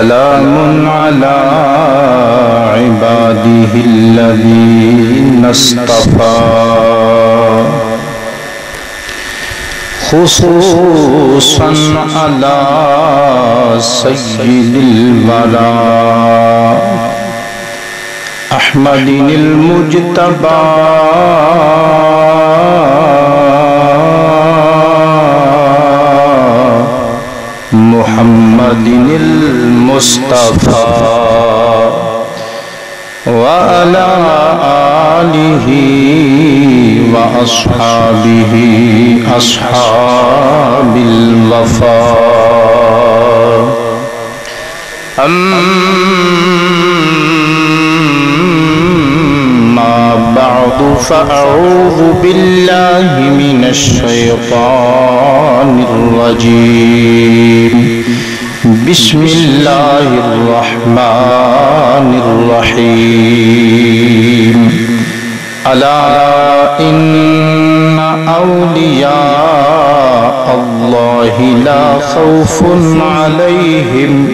سلام على عباده الذين اصطفى خصوصا على سيد الورى أحمد المجتبى محمد المصطفى وعلى آله وأصحابه أصحاب الوفاء أما بعد فأعوذ بالله من الشيطان الرجيم بسم الله الرحمن الرحيم ألا إن أولياء الله لا خوف عليهم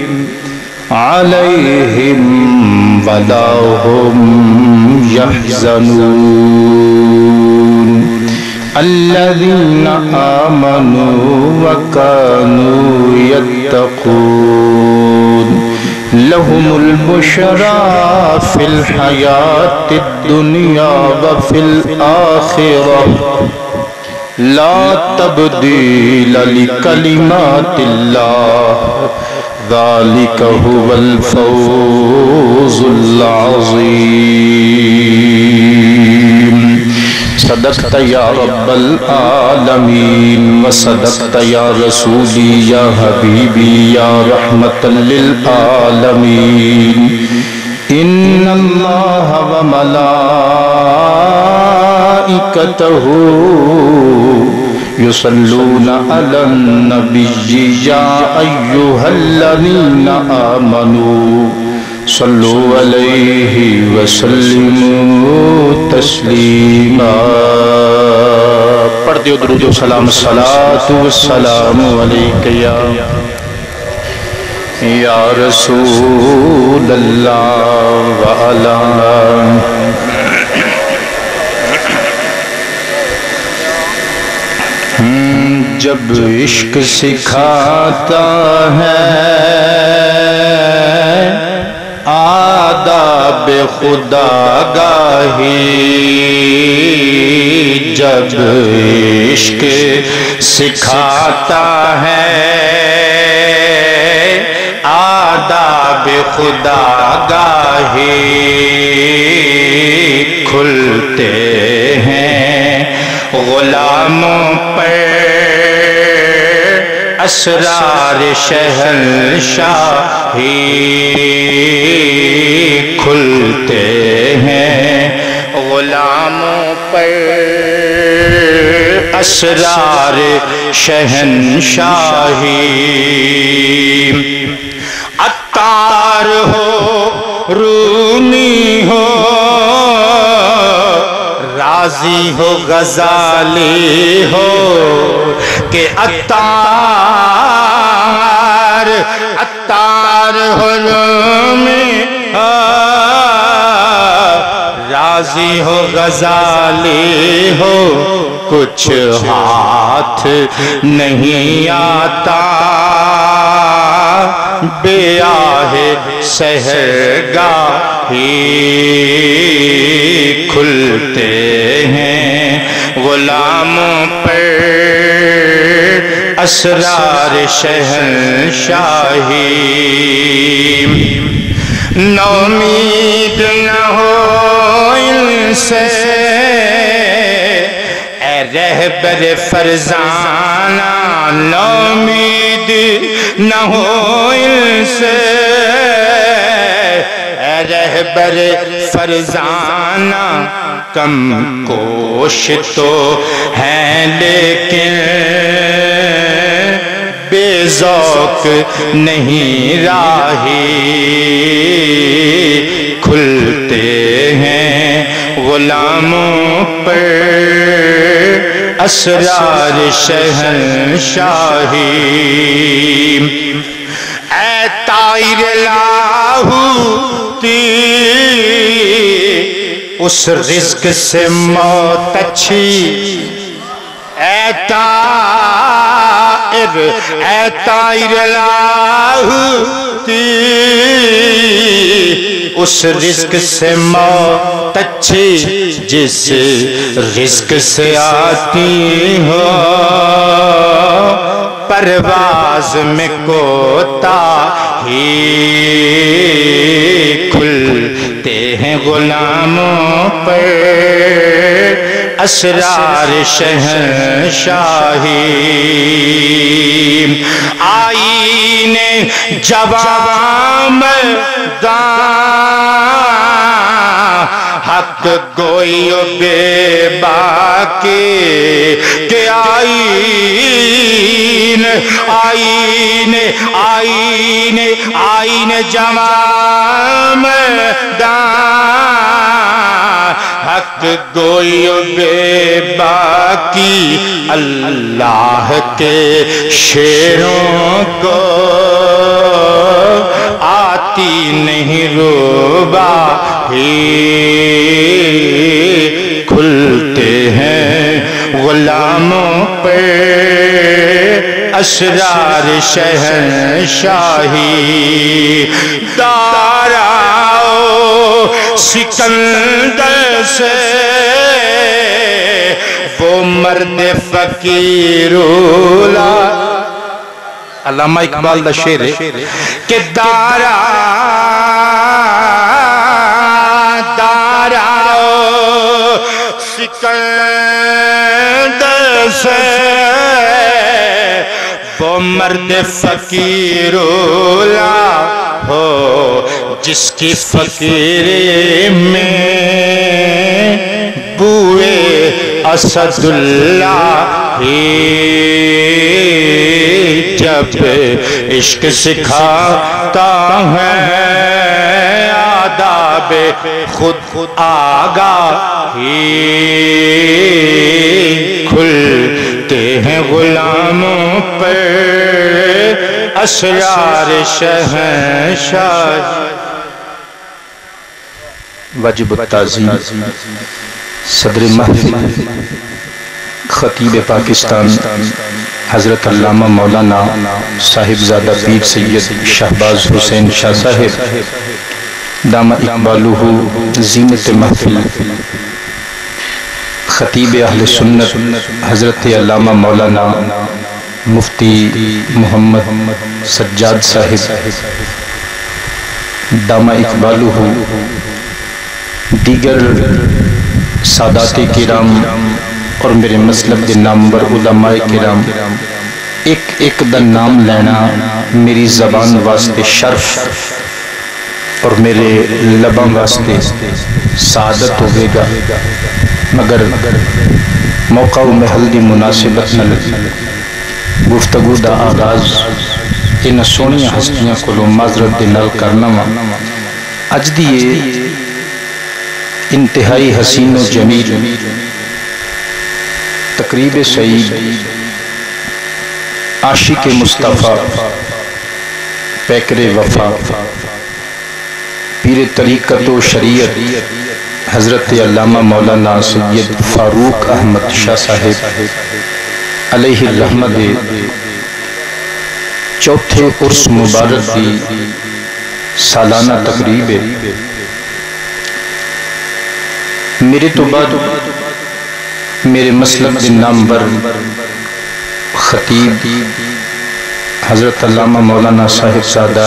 ولا هم يحزنون الذين آمنوا وكانوا يتقون لهم البشرى في الحياة الدنيا وفي الآخرة لا تبديل لكلمات الله ذلك هو الفوز العظيم صدقت يا رب العالمين وصدقت يا رسولي يا حبيبي يا رحمة للعالمين إن الله وملائكته يصلون على النبي يا أيها الذين آمنوا صلوا عليه وسلموا تسليما پڑھتے ہو درود و سلام الصلاة والسلام علیک یا رسول اللہ وعلا جب عشق سکھاتا ہے آداب خدا گاہی جب عشق سکھاتا ہے آداب خدا گاہی کھلتے ہیں غلاموں پر اسرار شہنشاہی کھلتے ہیں غلاموں پر اسرار شہنشاہی عطار ہو رومی ہو رازی ہو غزالی ہو کہ عطار ہو رومی رازی ہو غزالی ہو کچھ ہاتھ نہیں آتا بے آہ سحرگاہی کھلتے ہیں غلاموں پر اسرار شہنشاہی نومید نہ ہو ان سے اے رہبر فرزانہ نومید نہ ہو ان سے اے رہبر فرزانہ کم کوش تو ہیں لیکن بے ذوق نہیں راہی کھلتے ہیں غلاموں پر اسرار شہنشاہی اے طائر لاہوتی اس رزق سے موت اچھی، اے طائر لاہوتی اس رزق سے موت اچھی، جس رزق سے آتی ہو پرواز میں کوتاہی، کھلتے ہیں غلاموں پر اسرار شہنشاہی، آئین جوان مردان حق گوئی و بے باکی کہ آئین جوان مردان حق گوئی و بے باکی، اللہ کے شیروں کو آتی نہیں روباہی، کھلتے ہیں غلاموں پر اسرار شہنشاہی، داراؤ سکندر سے وہ مرد فقیرولا، علامہ اقبال دا شعر ہے کہ داراؤ سکندر سے وہ مرد فقیرولا ہو، جس کی فقیری میں بوئے اسد اللہ ہی، جب عشق سکھاتا ہے آداب خود آگاہی، کھلتے ہیں غلاموں پر اسرار شہنشاہی۔ واجب التعظیم صدر محفل خطیب پاکستان حضرت علامہ مولانا صاحبزادہ پیر سید شہباز حسین شاہ صاحب دام اقبالہ زینت محفل، خطیب اہل سنت حضرت علامہ مولانا مفتی محمد سجاد صاحب دام اقبالہ، دیگر سادات کرام اور میرے مسلک کے نامور علماء کرام، ایک ایک دا نام لینا میری زبان واسطے شرف اور میرے لباں واسطے سعادت ہوئے گا، مگر موقع و محل دی مناسبت نہ لگی گفتگو دا آغاز ان سونی ہستیاں کو لو معذرت دے نال کرنا وا۔ اج دی انتہائی حسین و جمیل تقریب سعید عاشق مصطفیٰ پیکر وفا پیر طریقت و شریعت حضرت علامہ مولانا سید فاروق احمد شاہ صاحب علیہ الرحمت چوتھے عرس مبارک دی سالانہ تقریب ہے۔ میرے تو بعد میرے مسلک دن نامور خطیب حضرت علامہ مولانا صاحب زادہ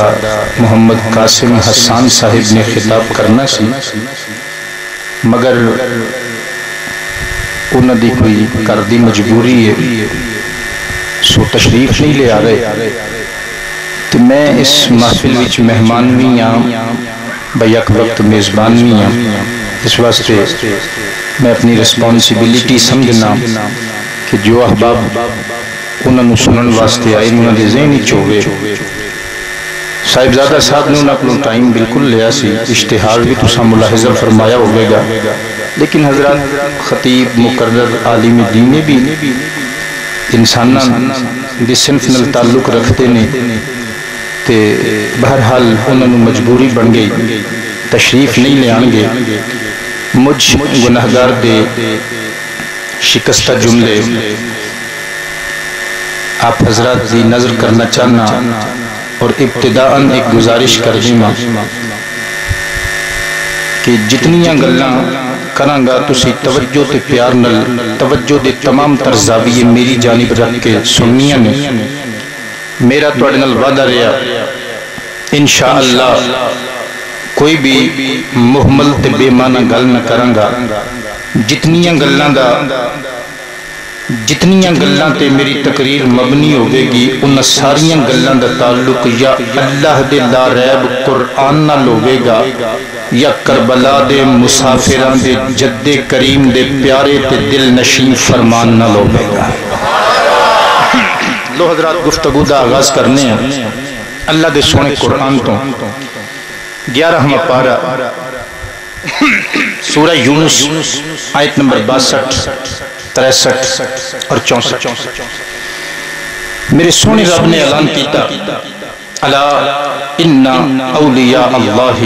محمد قاسم حسان صاحب نے خطاب کرنا سی، مگر انہوں دی کوئی کردی مجبوری ہے سو تشریف نہیں لے آ رہے، تو میں اس محفل وچ مہمان بھی ہاں بیک وقت میزبان بھی ہاں، اس واسطے میں اپنی رسپانسیبلیٹی سمجھنا کہ جو احباب انہوں سنن واسطے آئے انہوں نے ذہنی چوہے صاحبزادہ صاحب نے انہوں اپنا ٹائم بالکل لیا سی، اشتہار بھی تو سا ملاحظہ فرمایا ہوئے گا، لیکن حضرات خطیب مقرر عالم دینی بھی انساناں دی صنف نال تعلق رکھتے نے، تے بہرحال انہوں نے مجبوری بن گئی، تشریف نہیں لے آن گے. مجھ گناہگار دے شکستہ جملے آپ حضرات دی نظر کرنا چاہنا اور ابتداءً ایک گزارش کر دیما کہ جتنیاں گلاں کران گا تسی توجہ تے پیار نل توجہ دے تمام تر زاویے میری جانب رکھ کے سنیاں نے. میرا تواڈے نال وعدہ رہا انشاءاللہ کوئی بھی محمل تے بے معنی گل نہ کراں گا. جتنیاں گلاں تے میری تقریر مبنی ہوئے گی ان ساریاں گلاں دا تعلق یا اللہ دے لا ریب قرآن نال ہوئے گا یا کربلا دے مسافران دے جد کریم دے پیارے تے دل نشین فرمان نال ہوئے گا. لو حضرات گفتگو دا آغاز کرنے ہیں اللہ دے سونے قرآن تو 11واں پارہ سورہ یونس آیت نمبر 62 63 اور 64. میرے سونے رب نے اعلان کیتا الا ان اولیاء اللہ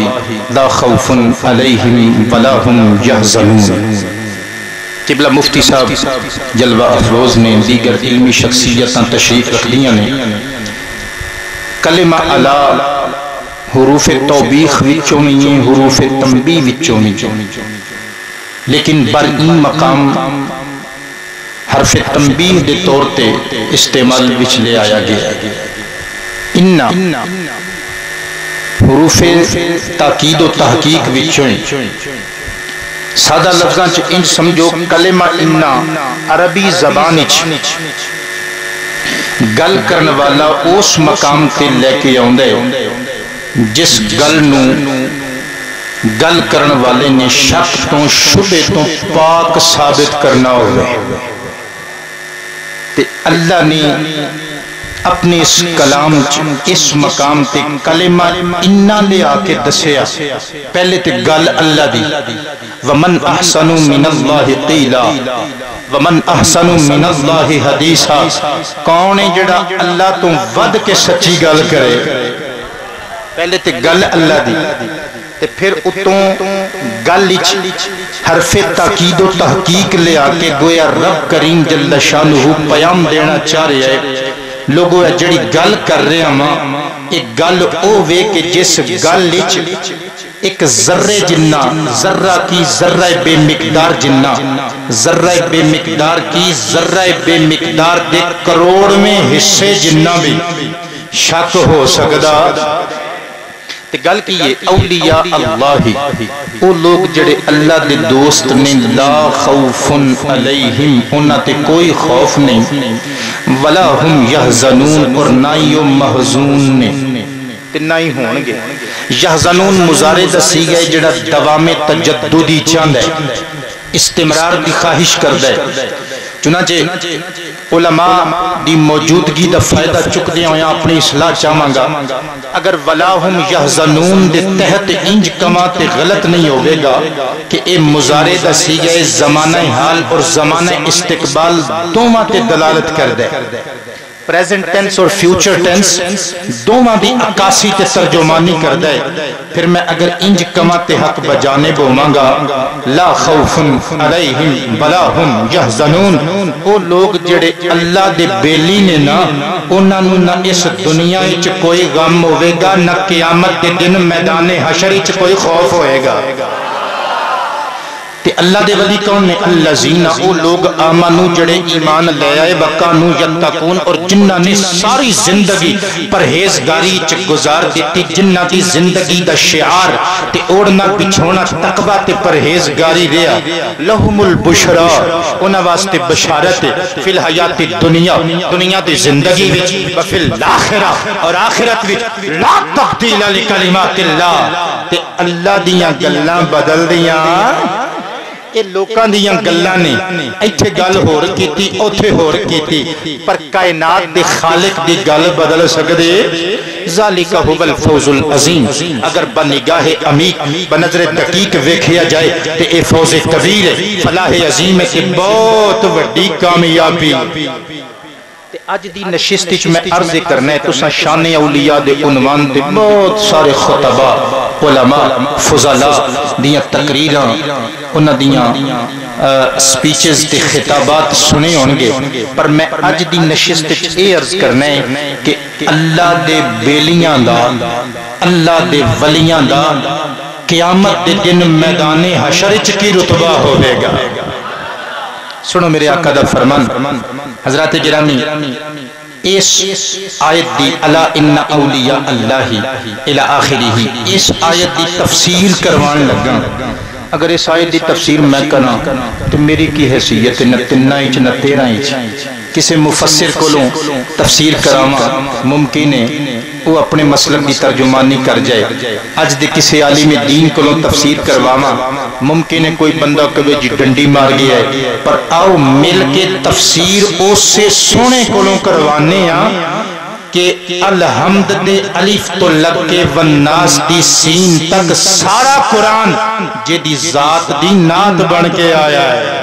لا خوف علیہم ولا هم یحزنون. قبلہ مفتی صاحب جلوہ افروز نے دیگر علمی شخصیتاں تشریف رکھ دیاں نے. کلمہ الا حروف توبیخ وچوں میں ہیں، حروف تنبیہ وچوں میں، لیکن بر این مقام حرف تنبیہ دے طور تے استعمال وچ لے آیا گیا. ان حروف تاکید و تحقیق وچوں سادہ لفظاں چ انج سمجھو کلمہ انا عربی زبان وچ گل کرن والا اس مقام تے لے کے آوندا ہے جس گل نو گل کرن والے نے شک تو شبہ تو پاک ثابت کرنا ہوئے. تے اللہ نے اپنے اس کلام اس مقام تے کلمہ انا لے آکے دسیا. پہلے تے گل اللہ دی ومن احسن من اللہ قیلا ومن احسن من اللہ حدیثا. کون ہے جڑا اللہ تو ود کے سچی گل کرے؟ پہلے تے گل اللہ دی تے پھر اتوں گل حرف تاکید و تحقیق لے آکے گویا رب کریم جل شانہ پیام دینا چاہ رہے ہیں لوگوں جڑی گل کر رہے ہیں ایک گل اوے کہ جس گل ایک ذرے جنہ ذرہ کی ذرہ بے مقدار جنہ ذرہ بے مقدار کی ذرہ بے مقدار دے کروڑ میں حصے جنہ بھی شک ہو سکدا. تے گل کی ہے اولیاء اللہ او لوگ جڑے اللہ دے دوست نے لا خوف علیہم انہاں تے کوئی خوف نہیں ولا ہم یحزنون اور نہ ہی وہ محزون نے تے نہ ہی ہون گے. یحزنون مضارع دسی گئے جڑا دوام تجددی چاہندا ہے استمرار دی خواہش کردا ہے. چنانچہ علماء دی موجودگی دا فائدہ چک دیا ہویا اپنی اصلاح چاہاں گا. اگر ولاہم یحزنون دے تحت انج کماتے غلط نہیں ہوگے گا کہ اے مضارع دا سی گئے زمانہ حال اور زمانہ استقبال دوما تے دلالت کر دے. پریزنٹ ٹینس اور فیوچر ٹینس دوما دی عکاسی تے ترجمانی کر دے. پھر میں اگر انج کماتے حق بجانے بوماں گا لا خوف علیہم ولا ہم یحزنون. وہ لوگ جڑے اللہ دے بیلی نے نا انہاں نو نہ اس دنیا وچ کوئی غم ہوے گا نہ قیامت دے دن میدان حشر وچ کوئی خوف ہوئے گا. تے اللہ دے ولی کون نے الذین او لوگ آمنو جڑے ایمان لے آئے وکانو یتقون اور جنہاں نے ساری زندگی پرہیزگاری چ گزار دیتی. جنہاں دی زندگی دا شعار تے اوڑنا بچھونا تقوی تے پرہیزگاری رہا. لہم البشرا انہاں واسطے بشارت فی الحیات الدنیا دنیا دی زندگی وچ و فی الاخرہ اور آخرت وچ لا تبدیل لکلمات اللہ. تے اللہ دیاں گلاں بدل دیاں اے لوکاں دیاں گلاں نے ایتھے گل ہور کیتی اوتھے ہور کیتی پر کائنات دے خالق دی گل بدل سکدے. ذالک هو الفوز العظیم. اگر بنگاہ عمیق بنظر دقیق ویکھیا جائے تے اے فوز کبیر ہے فلاح عظیم ہے کہ بہت وڈی کامیابی. اج دی نشست وچ میں عرض کرنا ہے تساں شان اولیاء دے عنوان تے بہت سارے خطباء علماء فضلاء دیاں تقریراں انہاں دیاں سپیچز تے خطابات سنے ہون گے، پر میں اج دی نشست وچ اے عرض کرنا ہے کہ اللہ دے بیلیاں دا، اللہ دے ولیاں دا قیامت دے دن میدان حشر وچ کی رتبہ ہوے گا۔ سنو میرے آقا دا فرمان، حضرات گرامی اس آیت دی الا ان اولیاء اللہ الى آخری اس آیت دی تفسیر کروان لگا۔ اگر اس آیت دی تفسیر میں کرنا تو میری کی حیثیت نہ 3 انچ نہ 13 انچ، کسی مفسر کو لوں تفسیر کراما ممکن ہے وہ اپنے مسلک کی ترجمانی کر جائے، اج دے کسی عالم دین کو لوں تفسیر کرواما ممکن ہے کوئی بندہ کبھی جی ڈنڈی مار گیا ہے، پر آؤ مل کے تفسیر اس سے سونے کو لوں کروانے کہ الحمد دے الف تو لگ کے والناس دی سین تک سارا قرآن جے دی ذات دی نات بن کے آیا ہے۔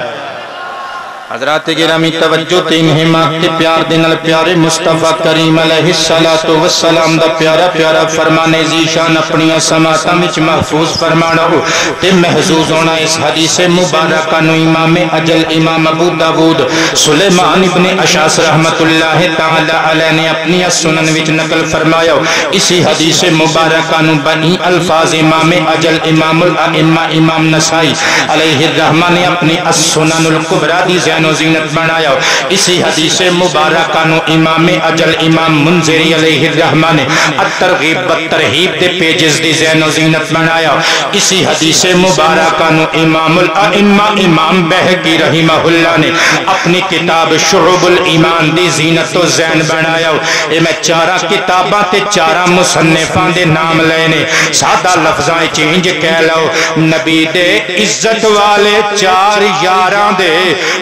حضرات گرامی توجہ تین ہمات پیار دنال پیارے مصطفیٰ کریم علیہ السلام دا پیارا پیارا فرمانے زیشان اپنی سماعتاں وچ محفوظ فرمانا ہو تے محفوظ ہونا اس حدیث مبارکہ نو امام اجل امام ابو داود سلیمان ابن اشعث رحمت اللہ تعالی علیہ نے اپنی سنن وچ نقل فرمایا۔ اسی حدیث مبارکہ نو بنی الفاظ امام اجل امام الائمہ امام نسائی علیہ الرحمہ نے اپنی السنن الکبریٰ دی زین و زینت بنایا۔ اسی حدیث مبارکہ نو امام اجل امام منذری علیہ الرحمہ نے الترغیب بالترہیب دے پیجز دی زین و زینت بنایا۔ اسی حدیث مبارکہ نو امام الائمہ امام بہقی رحمہ اللہ نے اپنی کتاب شعب الایمان دی زینت و زین بنایا۔ اے میں 4 کتاباں تے 4 مصنفاں دے نام لینے سادہ لفظاں چینج کہہ لو، نبی دے عزت والے 4 یاراں دے،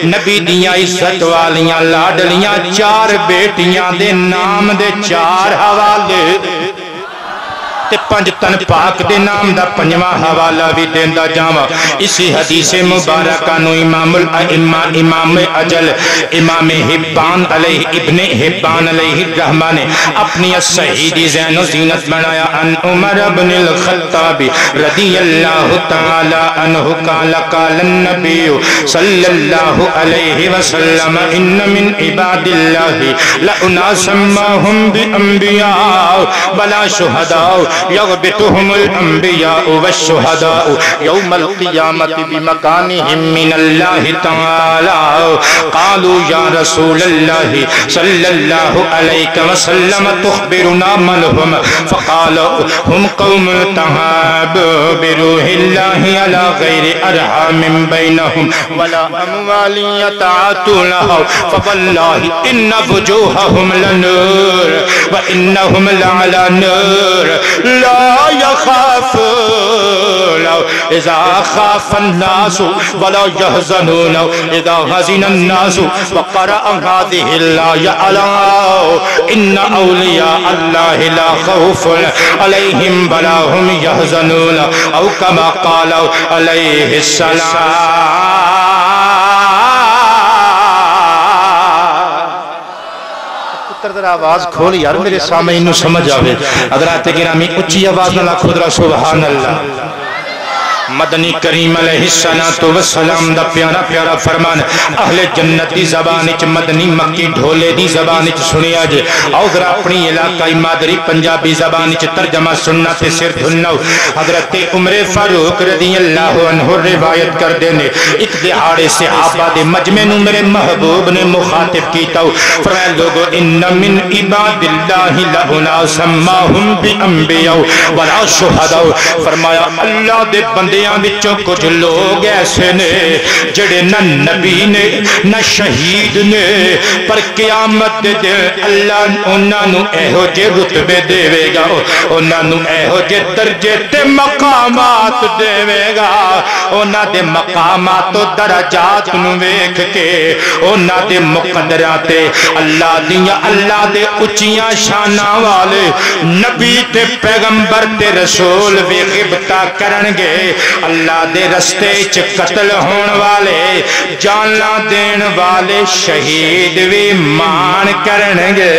نبی دیاں عزت والیاں لاڈلیاں 4 بیٹیاں دے نام دے 4 حوالے تے 5 تن پاک دے نام دا 5واں حوالہ بھی دیندا جاواں۔ اسی حدیث مبارکہ نو امام الائمہ امام اجل امام حبان علیہ ابن حبان علیہ الرحمہ نے اپنی صحیح دی زین و زینت بنایا۔ ان عمر بن الخطاب رضی اللہ تعالی عنہ قال قال النبی صلی اللہ علیہ وسلم ان من عباد اللہ لأناسا ما هم بانبیاء ولا شہداء يغبطهم الأنبياء والشهداء يوم القيامة بمكانهم من الله تعالى قالوا يا رسول الله صلى الله عليه وسلم تخبرنا من هم فقال هم قوم تهابوا بروح الله على غير أرحام بينهم ولا أموال يتعاطونها فوالله إن وجوههم لنور وإنهم لعلى نور لا يخافون إذا خاف الناس ولا يحزنون إذا حزن الناس وقرأ هذه الآية على إن أولياء الله لا خوف عليهم ولا هم يحزنون أو كما قال عليه السلام۔ ذرا آواز کھول یار میرے سامنے انہوں سمجھ آوے۔ حضرات گرامی اچھی آواز نہ خودرا سبحان اللہ۔ مدنی کریم علیہ السلام دا پیارا پیارا فرمان اہل جنتی زبان اچ مدنی مکی ڈھولے دی زبان اچ سنیا جے اور ذرا اپنی علاقائی مادری پنجابی زبان اچ ترجمہ سننا تے سر دھنو۔ حضرت عمر فاروق رضی اللہ عنہ روایت کر دینے ایک دہاڑے صحابہ دے مجمع نو میرے محبوب نے مخاطب کیتا فرمایا لوگو ان من عباد اللہ لأناسا ما هم بانبیاء ولا شہداء، فرمایا اللہ دے بندے بچوں کچھ لوگ ایسے نے جڑے نہ نبی نے نہ شہید نے، پر قیامت دے اللہ انہاں نو ایہو جے رتبے دے گا، انہاں نو ایہو جے درجے تے مقامات دے گا، انہاں دے مقامات و درجات نو ویکھ کے انہاں دے مقدرات اللہ دیاں اللہ دے اچیاں شاناں والے نبی تے پیغمبر تے رسول بھی غبطہ کرنگے اللہ دے رستے چ قتل ہون والے جاناں دین والے شہید بھی مان کرنگے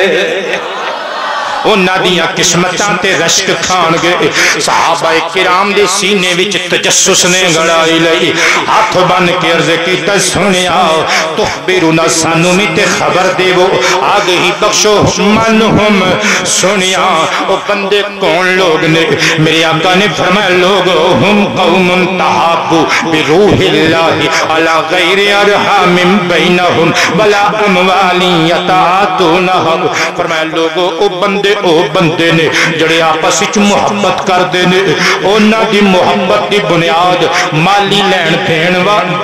انہاں دیاں قسمتاں تے رشک کھان گے صحابہ کرام دے سینے وچ تجسس نے گڑائی لئی ہاتھ بن کے عرض کیتا سنیا تخبرنا سانو می تے خبر دے وہ آگہی بخشو من ہم سنیا او بندے کون لوگ نے میرے آقا نے فرمایا لوگ ہم قوم تحابو بروح اللہ علی غیر ارحام بینہم بلا اموالی یتاتونہا فرمایا لوگ او بندے نے جڑے آپس وچ محبت کر دے نے انہاں دی محبت دی بنیاد مالی لین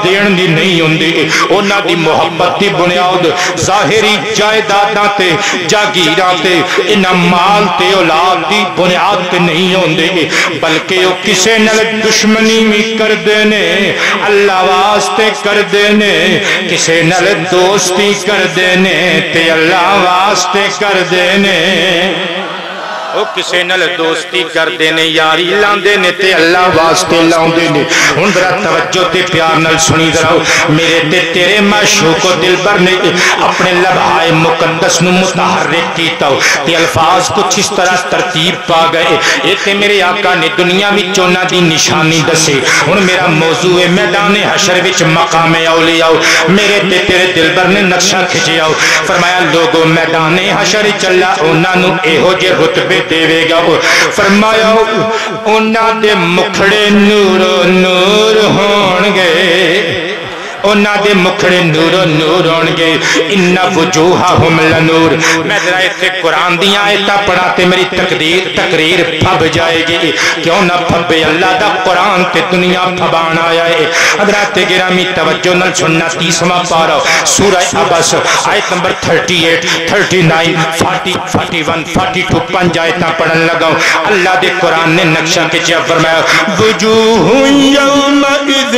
دین دی نہیں ہوندی انہاں دی محبت دی بنیاد ظاہری جائیداداں تے جاگیراں تے انہاں مال تے اولاد دی بنیاد تے نہیں ہوندی بلکہ او کسے نال دشمنی بھی کر دے نے اللہ واسطے کر دے نے کسے نال دوستی کر دے نے تے اللہ واسطے کر دے نے او کسے نال دوستی کر دینے یاری لاندے نے تے اللہ واسطے لاندے نے ہن ذرا توجہ تے پیار نال سنی ذرا میرے تے تیرے معشوق و دلبر نے اپنے لبھائے مقدس نو متحرک کیتا تے الفاظ کچھ اس طرح ترتیب پا گئے اے تے میرے آقا نے دنیا وچ انہاں دی نشانی دسے ہن میرا موضوع ہے میدان حشر وچ مقام اولیاء میرے تے تیرے دلبر نے نقشہ کھچیا فرمایا لوگو میدان حشر چلا انہاں نو ایہو جے رتبے دے گا فرمایا انہاں دے مکھڑے نور نور ہون گے انہاں دے مکھڑے نور نور ہونگے ان وجوہہم لنور میں ذرا ایتھے قرآن دیاں آیتاں پڑھا تے میری تقریر پھب جائے گی کیوں نہ پھبے اللہ دا قرآن تے دنیا پھبان آیا ہے حضرات گرامی توجہ نال سننا 30واں پارہ سورہ عبس آیت نمبر 38 39 40 41 42 5 آیتاں پڑھن لگا اللہ دے قرآن نے نقشہ کھچیا فرمایا وجوہ یومئذ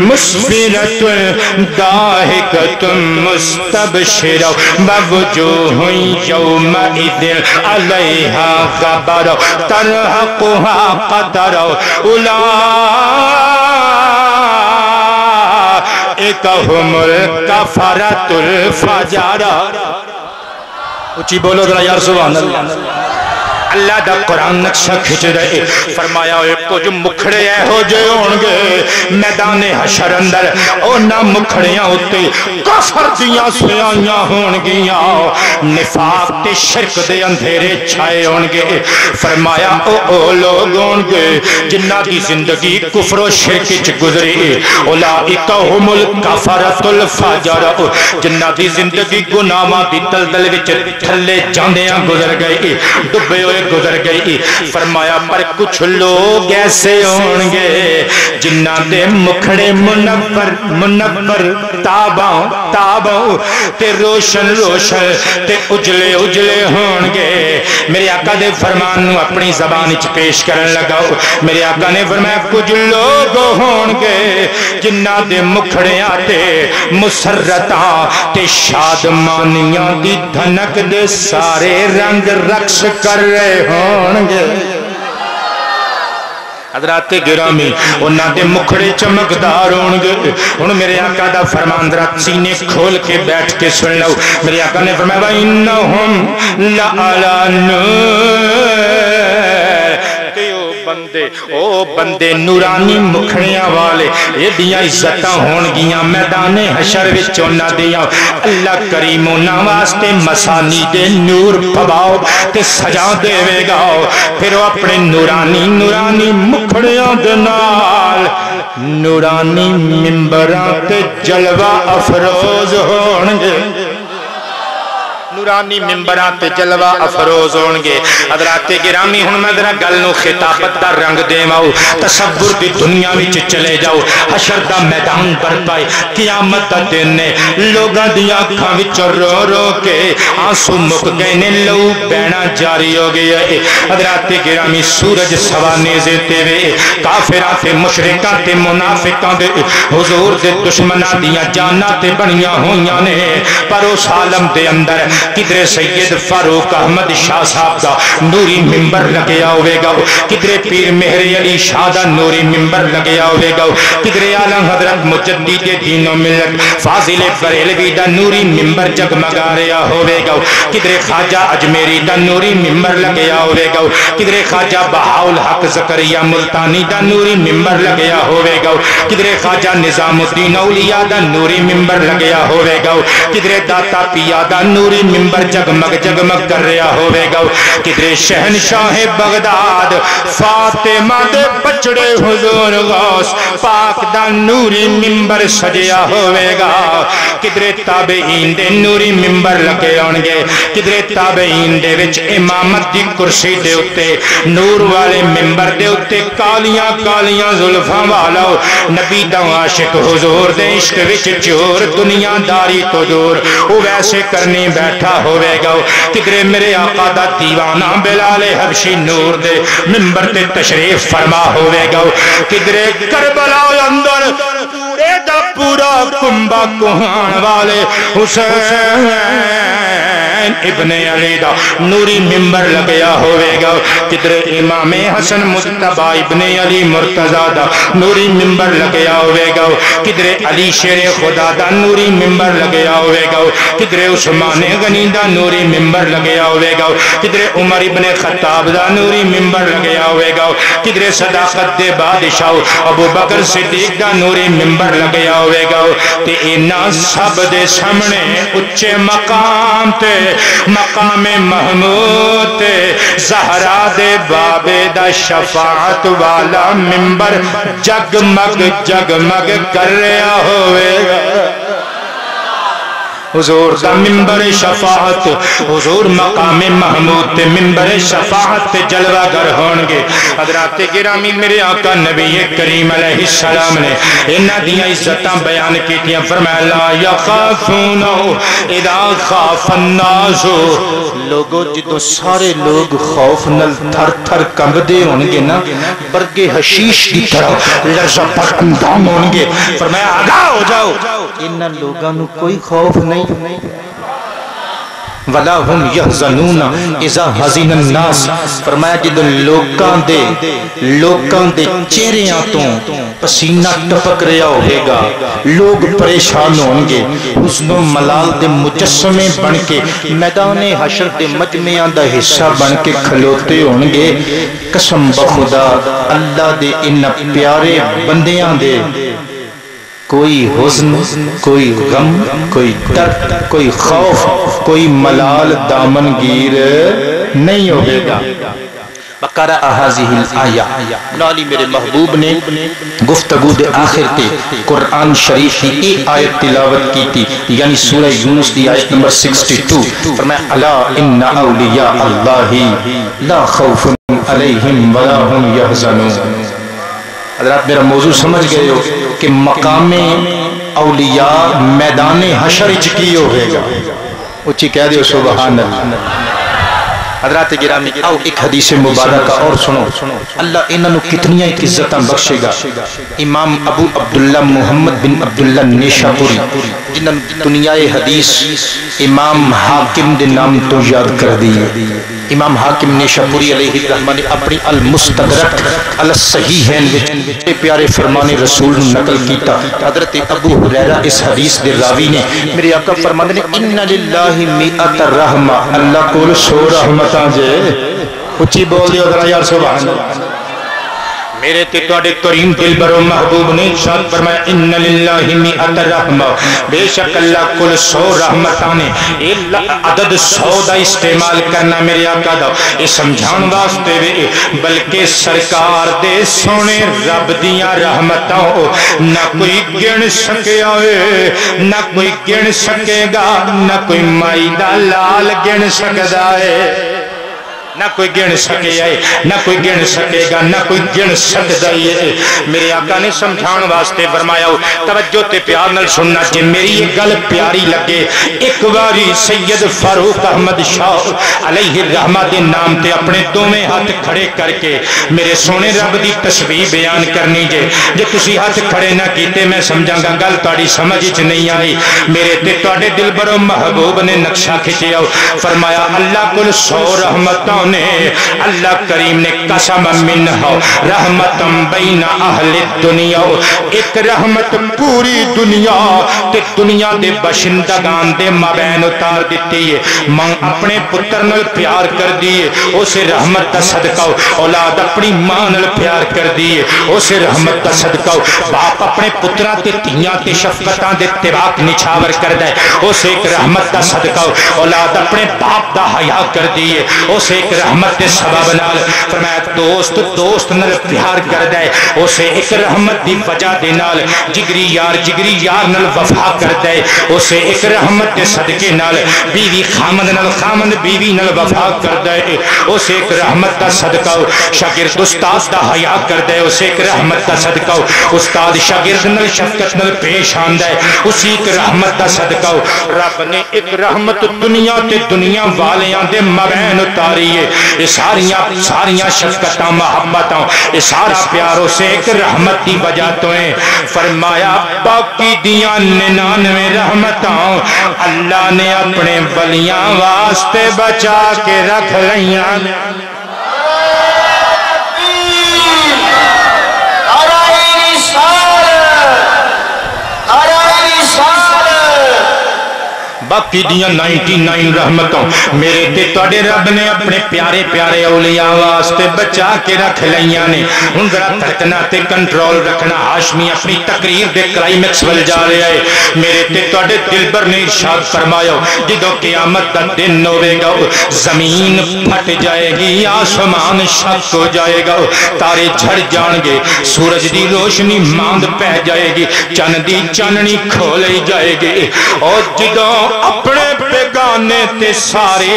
مسفرت ضاحکۃ مستبشرہ ووجوہ یومئذ علیہا غبرہ ترہقها قترہ اولئک ھم الکفرۃ الفجرہ اچھی بولو ذرا یا سبحان اللہ اللہ دا قرآن نقشہ کھچ رہے فرمایا کچھ مکھڑے اے ہو جے ہونگے میدان حشر اندر اونا مکھڑیاں ہوتے کفر دیاں سیائیاں ہونگیاں نفاق تے شرک دے اندھیرے چھائے ہونگے فرمایا او لوگ ہونگے جنہ کی زندگی کفر و شرک چ گزری اولئک ھم الکفرۃ الفجرہ جنہ کی زندگی گناہاں دی دلدل وچ تھلے جاندیاں گزر گئی ڈبے ہوئے گزر گئی فرمایا پر کچھ لوگ ایسے ہونگے جنہ دے مکھڑے منور تاباں تے روشن تے اجلے ہونگے میرے آقا دے فرمان نو اپنی زبان اچ پیش کرن لگا میرے آقا نے فرمایا کچھ لوگ ہونگے جنہ دے مکھڑے آتے مسرتاں تے شادمانیاں دی دھنک دے سارے رنگ رقص کر رہے ہونگے حضرات گرامی انہاں دے مکھڑے چمکدار ہونگے انہوں میرے آقا دا فرمان ذرا سینے کھول کے بیٹھ کے سن لو میرے آقا نے فرمایا وَإِنَّهُمْ لَعَلَى نُورٍ او بندے نورانی مکھڑیاں والے یہ دیاں عزتاں ہونگیاں میدان حشر وچ انہاں دیاں اللہ کریم انہاں واسطے مسانی دے نور پباؤ تے سجا دے وے گا پھر وہ اپنے نورانی مکھڑیاں دے نال نورانی ممبراں تے جلوہ افروز ہونگے نورانی ممبرات جلوہ افروز ہونگے حضرات گرامی ہن میں ذرا گل نو خطابت دا رنگ دیواؤ تصور دی دنیا وچ چلے جاؤ حشر دا میدان برپائے قیامت دا دن نے لوگاں دی آنکھاں وچ رو رو کے آنسو مک گئے نے لو بہنا جاری ہو گیا ہے حضرات گرامی سورج سوا نیزے تے وے کافراں تے مشرکاں تے منافقاں دے حضور دے دشمناں دیاں جاناں تے بنیاں ہویاں نے پر اس عالم دے اندر کدھر سید فاروق احمد شاہ صاحب دا نوری ممبر لگیا ہوئے گا، کدھر پیر مہر علی شاہ دا نوری ممبر لگیا ہوئے گا، کدھر اعلی حضرت مجدد دین و ملت فاضل بریلوی دا نوری ممبر جگمگا رہا ہوئے گا، کدھر خواجہ اجمیری دا نوری ممبر لگیا ہوئے گا، کدھر خواجہ بہاؤالحق زکریا ملتانی دا نوری ممبر لگیا ہوئے گا، کدھر خواجہ نظام الدین اولیاء دا نوری ممبر لگیا ہوئے گا، کدھر داتا پیا دا نوری ممبر جگمگ جگمگ کر رہا ہوئے گا، کدھر شہنشاہ بغداد فاطمہ دے بچڑے حضور غوث پاک دا نوری ممبر سجیا ہوئے گا، کدھر تابعین دے نوری ممبر لگے ہونگے، کدھر تابعین دے وچ امامت دی کرسی دے اتے نور والے ممبر دے اتے کالیاں کالیاں زلفاں والا نبی دا عاشق حضور دے عشق وچ چور دنیا داری تو دور وہ ویسے کرنی بیٹھا ہوئے گا، کدھر میرے آقا دا دیوانہ بلال حبشی نور دے ممبر تے تشریف فرما ہوئے گا، کدھر کربلا اندر پورے دا پورا کنبہ کوہان والے حسین ابن علی دا نوری ممبر لگیا ہوئے گا، کدھر امام حسن مجتبی ابن علی مرتضی دا نوری ممبر لگیا ہوئے گا، کدھر علی شیر خدا دا نوری ممبر لگیا ہوئے گا، کدھر عثمان غنی دا نوری ممبر لگیا ہوئے گا، کدھر عمر ابن خطاب دا نوری ممبر لگیا ہوئے گا، کدھر صداقت دے بادشاہ ابو بکر صدیق دا نوری ممبر لگیا ہوئے گا، تے اینا سب دے سامنے اچھے مقام تے مقام محمود تے زہرا دے بابے دا شفاعت والا ممبر جگمگ جگمگ کر رہا ہوئے گا، حضور دا ممبر شفاعت حضور مقام محمود تے ممبر شفاعت تے جلوہ گر ہونگے۔ حضرات گرامی میرے آقا نبی کریم علیہ السلام نے انہاں دیاں عزتاں بیان کیتیاں، فرمایا لا یخافون اذا خاف الناس، لوگوں جدو سارے لوگ خوف نل تھر تھر کمبدے ہونگے نا برگے حشیش کی طرح لرزہ پر اندام ہونگے، فرمایا آگاہ ہو جاؤ انہاں لوگاں نو کوئی خوف نہیں، وَلَا هُمْ يَحْزَنُونَ اِذَا حَزِنَ النَّاسِ، فرمایا جدو لوکاں دے چہریاں تو پسینہ ٹپک رہا ہوئے گا، لوگ پریشان ہونگے، حسن و ملال دے مجسمے بن کے میدان حشر دے مجمعان دا حصہ بن کے کھلوتے ہونگے، قسم بخدا اللہ دے ان پیارے بندیاں دے کوئی حزن کوئی غم کوئی درد کوئی خوف کوئی ملال دامن گیر نہیں ہوئے گا۔ بقرہ هذه الآیہ نالی میرے محبوب نے گفتگو دے آخر تے قرآن شریف کی ایک آیت تلاوت کی تھی، یعنی سورہ یونس دی آیت نمبر 62، فرمایا الا ان اولیاء اللہ لا خوف علیہم ولا هم یحزنون۔ حضرات میرا موضوع سمجھ گئے ہو کہ مقام اولیاء میدان حشر چکی ہوئے گا، اچھی کہہ دیو سبحان اللہ۔ حضرات گرامی آؤ ایک حدیث مبارکہ اور سنو، اللہ انہوں نے کتنی عزتاں بخشے گا۔ امام ابو عبداللہ محمد بن عبداللہ نیشاپوری جنہوں نے دنیا حدیث امام حاکم دے نام تو یاد کر دی، امام حاکم نیشاپوری علیہ الرحمہ نے اپنی المستدرک علی الصحیحین وچ پیارے فرمان رسول نقل کیتا۔ حضرت ابو ہریرہ اس حدیث دے راوی نے میرے آقا فرماندے نے ان للہ مئۃ رحمہ، اللہ کو 100 رحمتاں جے، اچھی بول دیو ذرا یار سبحان اللہ۔ میرے تے تواڈے کریم دل برو محبوب نے ارشاد فرمایا ان للہ مئۃ رحمہ، بے شک اللہ کل 100 رحمتاں نے، عدد 100 دا استعمال کرنا میرے آقا دا یہ سمجھان واسطے وے، بلکہ سرکار دے سونے رب دیاں رحمتاں نہ کوئی گن سکیا ہے، نہ کوئی گن سکے گا، نہ کوئی مائی دا لال گن سکدا ہے، نہ کوئی گن سکے ہے، نہ کوئی گن سکے گا، نہ کوئی گن سکتا ہی ہے۔ میرے آقا نے سمجھان واسطے فرمایا توجہ تے پیار نال سننا، جے میری یہ گل پیاری لگے ایک باری سید فاروق احمد شاہ علیہ الرحمہ دے نام تے اپنے دوویں ہاتھ کھڑے کر کے میرے سونے رب دی تسبیح بیان کرنی جے تسی ہاتھ کھڑے نہ کیتے میں سمجھاں گا گل تہاڈی سمجھ وچ نہیں آئی۔ میرے تے تہاڈے دل برو محبوب نے نقشہ کھچیا، فرمایا اللہ کل 100 رحمتوں نے، اللہ کریم نے قسم منہ رحمتم بین اہل الدنیا، ایک رحمت پوری دنیا تے دنیا دے باشندگان دے مابین اتار دیتی ہے۔ ماں اپنے پتر نال پیار کر دیے اسے رحمت دا صدقہ، اولاد اپنی ماں نال پیار کر دیے اسے رحمت دا صدقہ، باپ اپنے پتراں تے دھیاں تے شفقتاں دے تباک نچھاور کر دے اسے ایک رحمت دا صدقہ، اولاد اپنے باپ دا حیا کر دیے اسے ایک رحمت دے سبب نال، فرمایا دوست نال پیار کر دے اسے ایک رحمت دی وجہ دے نال، جگری یار نال وفا کر دے اسے ایک رحمت دے صدقے نال، بیوی خامد نال خامد بیوی نال وفا کر دے اسے ایک رحمت دا صدقہ، شاگرد استاد دا حیا کر دے اسے ایک رحمت دا صدقہ، استاد شاگرد نال شفقت نال پیش آندا ہے اسی ایک رحمت دا صدقہ۔ رب نے ایک رحمت دنیا تے دنیا والیاں دے مابین اتاری ہے، یہ ساریاں شفقتاں محبتاں یہ سارا پیار اسے ایک رحمت دی وجہ تو ہے۔ فرمایا باقی دیاں 99 رحمتاں اللہ نے اپنے ولیاں واسطے بچا کے رکھ لیاں۔ باقی دیاں 99 رحمتوں میرے تے توڑے رب نے اپنے پیارے پیارے اولیاء واسطے بچا کے رکھ لیاں نے۔ ان ذرا ترکنا تے کنٹرول رکھنا، ہاشمی اپنی تقریر دے کلائمیکس ول جا رہے ہیں۔ میرے تے توڑے دلبر نے ارشاد فرمایا جدو قیامت کا دن ہوئے گا زمین پھٹ جائے گی، آسمان شک ہو جائے گا، تارے جھڑ جان گے، سورج دی روشنی ماند پہ جائے گی، چند دی چاننی کھولے جائے گی، اور جدو اپنے بیگانے تے سارے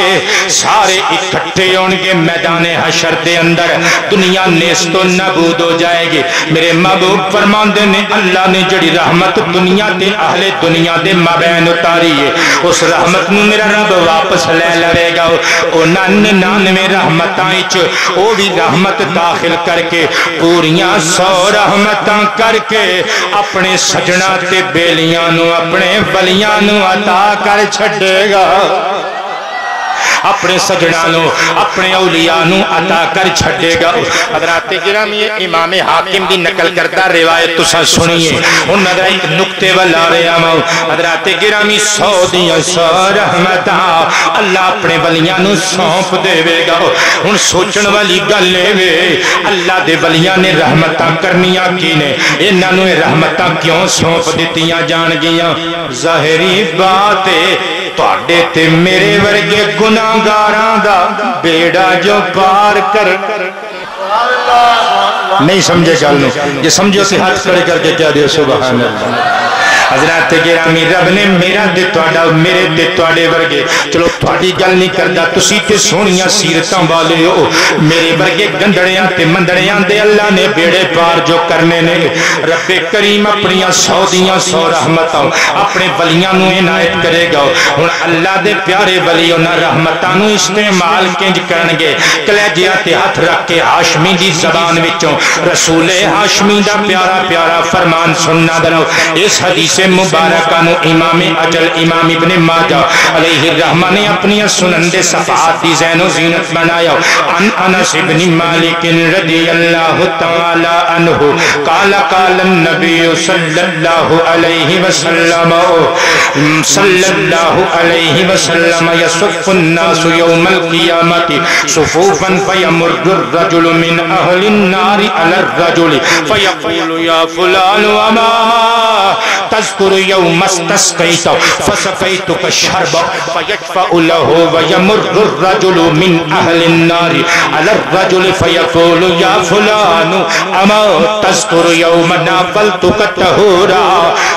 اکٹھے ہونگے میدان حشر دے اندر، دنیا نیست و نابود ہو جائے گی۔ میرے محبوب فرماندے نے اللہ نے جڑی رحمت دنیا تے اہل دنیا دے مابین اتاری ہے اس رحمت نو میرا رب واپس لے لے گا، او 99 رحمتاں وچ او بھی رحمت داخل کر کے پوریاں 100 رحمتاں کر کے اپنے سجنا تے بیلیاں نو اپنے ولیاں نو عطا کر چھڑے گا، اپنے سجنانوں اپنے اولیاء نو عطا کر چھڑے گا۔ حضرات گرامی امام حاکم دی نقل کردہ روایت تو سا سنیے، ان نظر ایک نکتے والا رہا ماں حضرات گرامی 100 دیاں 100 رحمتاں اللہ اپنے ولیاں نو سونپ دے گا۔ ان سوچن والی گل لے وے اللہ دے ولیاں نے رحمتاں کرنیاں کی نے، انہاں نو رحمتاں کیوں سونپ دیتیاں جان گیاں؟ ظاہری بات ہے تواڈے تے میرے ورگے گناہگاراں دا بیڑا جو پار کر نہیں سمجھے گل نو، یہ سمجھو سے ہاتھ کھڑے کر کے کیا دیو سبحان اللہ۔ حضرات گرامی رب نے میرا تے تواڈا میرے تے تواڈے ورگے، چلو تواڈی گل نہیں کردا تسی تے سونیاں سیرتاں والے ہو، میرے ورگے گندڑیاں تے مندڑیاں دے اللہ نے بیڑے پار جو کرنے نے۔ رب کریم اپنی 100 دیاں 100 رحمتاں اپنے ولیاں نو عنایت کرے گا۔ ہن اللہ دے پیارے ولی انہاں رحمتاں نو استعمال کنج کرن گے؟ کلیجے تے ہاتھ رکھ کے ہاشمی دی زبان وچوں رسول ہاشمی دا پیارا پیارا فرمان سننا درو۔ اس حدیث مبارکہ نو امام اجل امام ابن ماجہ علیہ الرحمہ نے اپنی سنن دے صفحات دی زین و زینت بنایا۔ ان انس ابن مالک رضی اللہ تعالی عنہ قال قال النبی صلی اللہ علیہ وسلم یصف الناس یوم القیامت صفوفا فیمر الرجل من اہل النار علی الرجل فیقول یا فلان وما تذکر یوم استسقیت فسقیتک شربا فیشفع له ویمر الرجل من اہل النار علی الرجل فیقول یا فلان اما تذکر یوم ناولتک طہورا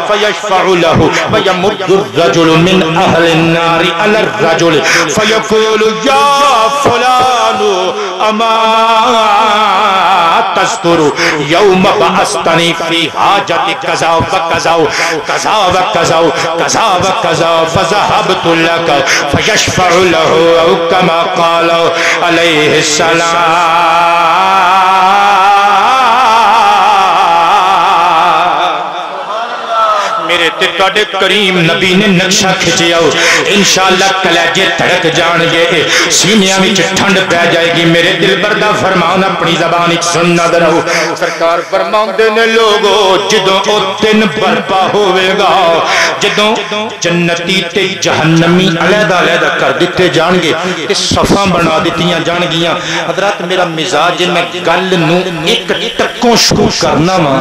فیشفع له ویمر الرجل من اہل النار علی الرجل فیقول یا فلان اما تذکر یوم بعثتنی فی حاجت کذا و کذا کذا و کذا کذا و کذا فذهبت لك فیشفع له او کما قال علیہ السلام. میرے تے تواڈے کریم نبی نے نقشہ کھچیا انشاءاللہ کلیجے تڑک جان گے سینیاں وچ ٹھنڈ پہ جائے گی. میرے دل بردا فرمان اپنی زبان وچ سننا درو. سرکار فرماندے نے لوگو جدوں او دن برپا ہوے گا جدوں جنتی تے جہنمی علیحدہ علیحدہ کر دیتے جان گے تے صفاں بنا دتیاں جان گیاں. حضرات میرا مزاج میں گل نو ایک ٹکوں شروع کرنا وا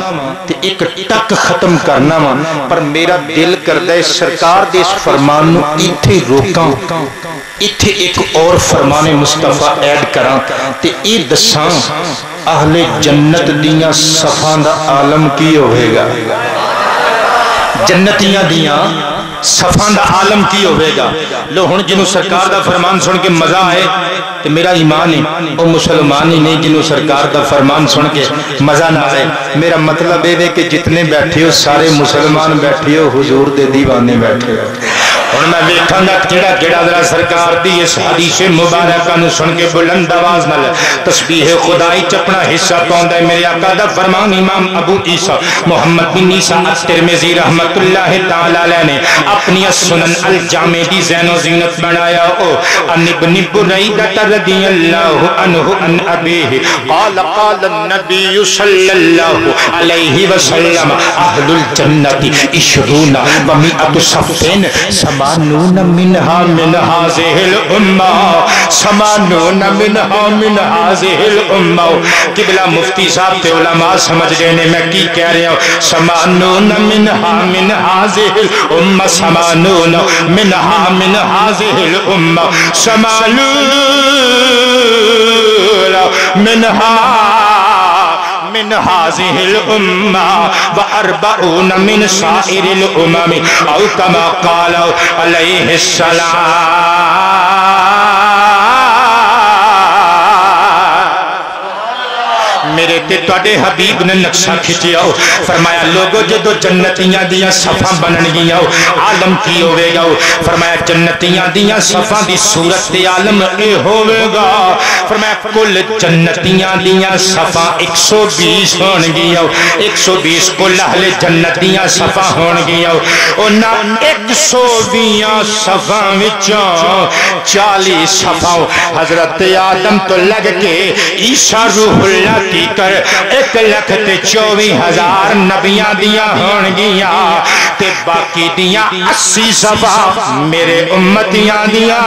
تے ایک ٹک ختم کرنا وا پر میرا دل کردہ سرکار دے اس فرمان نو ایتھے روکاں ایتھے ایک اور فرمان مصطفیٰ ایڈ کراں تے ای دساں اہل جنت دیاں صفاں دا عالم کی ہوئے گا جنتیاں دیاں صفاں دا عالم کی ہوئے گا. لو ہن جنہوں سرکار دا فرمان سن کے مزہ آئے تے میرا ایمان ہے او مسلمان ہی نہیں جنہوں سرکار دا فرمان سن کے مزہ نہ آئے. میرا مطلب ہے کہ جتنے بیٹھے ہو سارے مسلمان بیٹھے ہو حضور دے دیوانے بیٹھے ہو. اور میں ویکھاں گا کیڑا کیڑا ذرا سرکار دی اس حدیث مبارکہ نو سن کے بلند آواز نال تسبیح خدائی چپنا حصہ پاوندا ہے. میرے آقا دا فرمان امام ابو عیسیٰ محمد بن عیسیٰ الترمذی رحمت اللہ تعالی علیہ نے اپنی سنن الجامع دی زین و زینت بنایا. ان ابن بریدہ رضی اللہ عنہ ان ابیہ قال قال النبی صلی اللہ علیہ وسلم اہل الجنت 20 و 100 صفین سمانون منہا من حاضح الامہ سمانون منہا من حاضح الامہ. قبلہ مفتی صاحب تے علماء سمجھ لینے میں کی کہہ رہے ہوں سمانون منہا من حاضح الامہ سمانون منہا من حاضح الامہ سمانون منہا من هذه الأمة وأربعون من سائر الأمم أو كما قال عليه السلام. میرے تے تواڈے حبیب نے نقشہ کھچیا فرمایا لوگو جدو جنتیاں دیاں صفاں بنن گیاں عالم کی ہوے گا. فرمایا جنتیاں دیاں صفاں دی صورت تے عالم اے ہوے گا. فرمایا کل جنتیاں دیاں صفاں 120 ہون گیاں 120 کل اہل جنتیاں صفاں ہون گیاں. انہاں 120 صفاں وچوں 40 صفاں حضرت آدم تو لگ کے عیسیٰ روح اللہ کی کر 1,24,000 نبیاں دیاں ہون گیاں تے باقی دیاں 80 صفحہ میرے امتیاں دیاں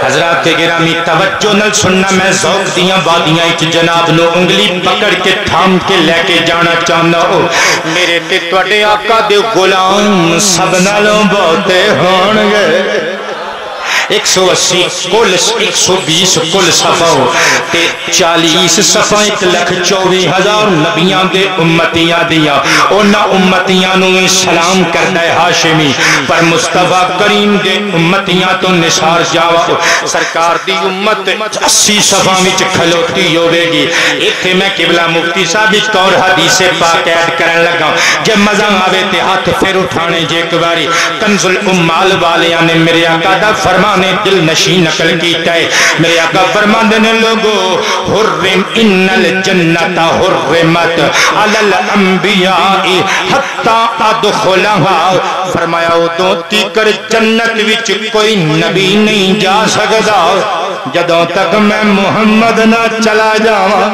حضرات گرامی توجہ نل سننا میں ذوق دیاں وادیاں اچ جناب نو انگلی پکڑ کے تھام کے لے کے جانا چاہنا ہو. میرے تے تواڈے آقا دے غلام سب نالوں بہتے ہون گے 180 کل 120 کل صفحہ تے 40 صفحہ 1,24,000 نبیاں دے امتیاں دیا. اونا امتیاں نو سلام کردہ ہاشمی پر مصطفیٰ کریم دے امتیاں تو نثار جاوا سرکار دی امت 80 صفحہ وچ کھلوتی ہوے گی. ایتھے میں قبلہ مفتی صاحب ایک اور حدیث پاک ایڈ کرن لگا جے مزہ آوے تے ہاتھ پھر اٹھانے جے ایک باری کنز الامال والیاں نے میرے آقا دا فرمان دل نشی نقل کیتا ہے. میرے آقا فرماندے نے لوگو حرم ان الجنت حرمت علی الانبیاء حتی ادخلها. فرمایا ادوں تیکر جنت وچ کوئی نبی نہیں جا سکدا جدوں تک میں محمد نہ چلا جاواں.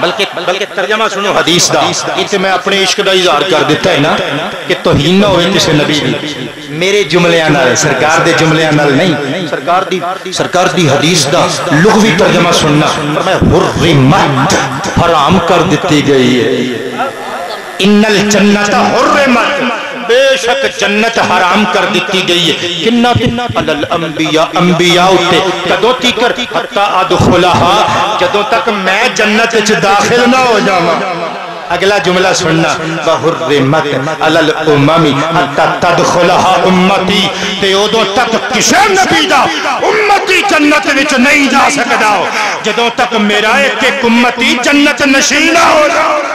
بلکہ ترجمہ سنو حدیث دا، یہ میں اپنے عشق دا اظہار کر دیتا ہے نا کہ توہین نہ ہوئے کسی نبی دی میرے جملیاں نال، سرکار دے جملیاں نال نہیں، سرکار دی حدیث دا لغوی ترجمہ سننا، فرمایا حرمت حرام کر دیتی گئی ہے، ان الجنت حرمت بے شک جنت حرام کر دیتی گئی ہے، کنہ الانبیاء انبیاء اتے کدوں تیکر حتی ادخلہا جدوں تک میں جنت چ داخل نہ ہو جاواں۔ اگلا جملہ سننا وحرمت علی الامم حتی تدخلہا امتی، تے ادوں تک کسے نبی دا امتی جنت وچ نہیں جا سکدا جدوں تک میرا ایک امتی جنت نشین نہ ہو جائے۔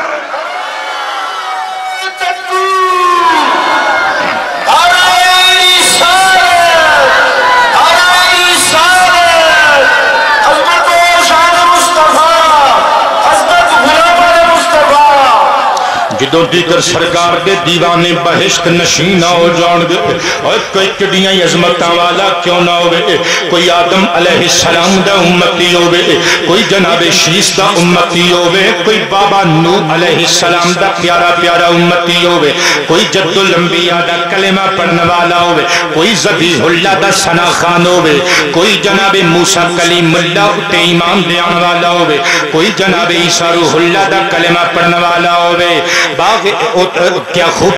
جدوں دیگر سرکار دے دیوانے بہشت نشین نہ ہو جان گے، اور کوئی کڑیاں عظمتاں والا کیوں نہ ہوئے، کوئی آدم علیہ السلام دا امتی ہوئے، کوئی جناب شیس دا امتی ہوئے، کوئی بابا نوح علیہ السلام دا پیارا پیارا امتی ہوئے، کوئی جد الانبیاء دا کلمہ پڑھنے والا ہوئے، کوئی ذبیح اللہ دا ثنا خان ہوئے، کوئی جناب موسیٰ کلیم اللہ اتے ایمان دیان والا ہوئے، کوئی جناب عیسیٰ روح اللہ دا کلمہ پڑھنے والا ہوئے۔ باغ کیا خوب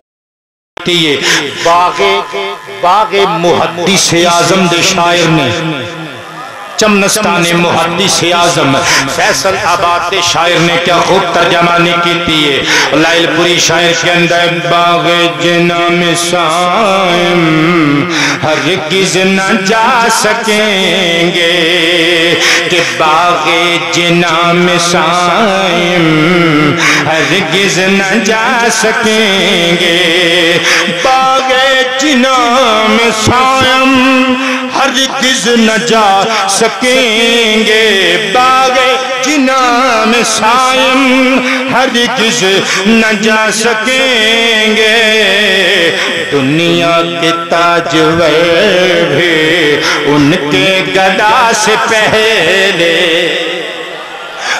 ہے، باغ محدث اعظم دے شاعر نے، چمنستان محدث اعظم فیصل آباد دے شاعر نے کیا خوب ترجمہ نے کیتی ہے۔ لائل پوری شاعر کے اندر باغ جنام سائم ہرگز نہ جا سکیں گے، کہ باغ جنام سائم ہرگز نہ جا سکیں گے، باغ جنام سائم ہرگز نہ جا سکیں گے، باغ جنام سائم ہرگز نہ جا سکیں گے، دنیا کے تاجور بھی ان کے گدا سے پہلے۔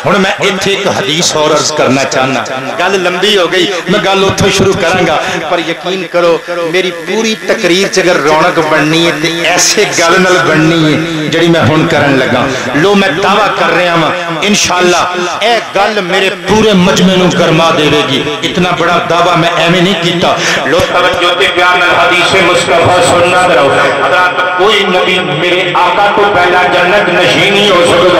ہن میں ایتھے ایک حدیث اور عرض کرنا چاہنا، گل لمبی ہو گئی، میں گل اتھوں شروع کروں گا، پر یقین کرو میری پوری تقریر چ اگر رونق بننی ہے تے ایسے گل نال بننی ہے جڑی میں ہن کرن لگا۔ لو میں دعویٰ کر رہا ہوں انشاءاللہ اے گل میرے پورے مجمع نوں گرما دے گی، اتنا بڑا دعویٰ میں ایویں نہیں کیتا۔ لو توجہ تے پیار نال حدیث مصطفیٰ سننا رہو، حضرات کوئی نبی میرے آقا تو پہلا جنت نشین نہیں ہو سکتا،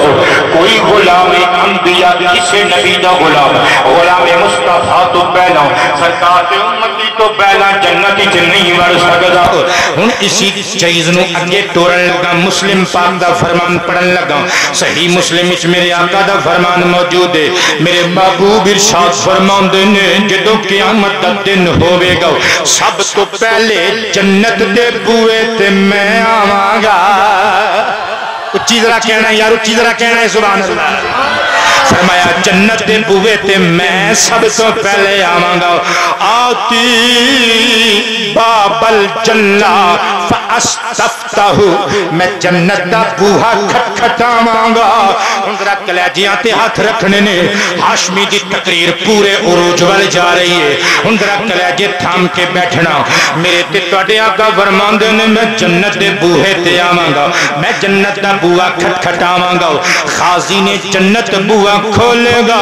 کوئی غلام انبیاء کسی نبی دا غلام مصطفیٰ تو پہلا سرکار دے امتی تو پہلا جنت وچ نہیں وڑ سکدا۔ ہن اسی چیز نوں اگے ٹورن لگا، مسلم پاک دا فرمان پڑھن لگا، صحیح مسلم وچ میرے آقا دا فرمان موجود ہے، میرے محبوب ارشاد فرماندے نے جدوں قیامت دا دن ہوے گا سب تو پہلے جنت دے بوئے تے میں آواں گا۔ اچھی ذرا کہنا ہے یار، اچھی ذرا کہنا ہے سبحان اللہ۔ فرمایا جنت دے بوئے تے میں سب تو پہلے آواں گا، آتی باب الجنہ فاستفتح، میں جنت دا بوہا کھٹکھٹاواں گا۔ ہن ذرا کلیجیاں تے ہاتھ رکھنے نے، ہاشمی دی تقریر پورے عروج وال جا رہی ہے، ہن ذرا کلیجے تھام کے بیٹھنا، میرے تے تواڈے آقا فرماندے نے میں جنت دے بوہے تے آواں گا، میں جنت دا بوہا کھٹکھٹاواں گا، خازی نے جنت بوہا کھولے گا،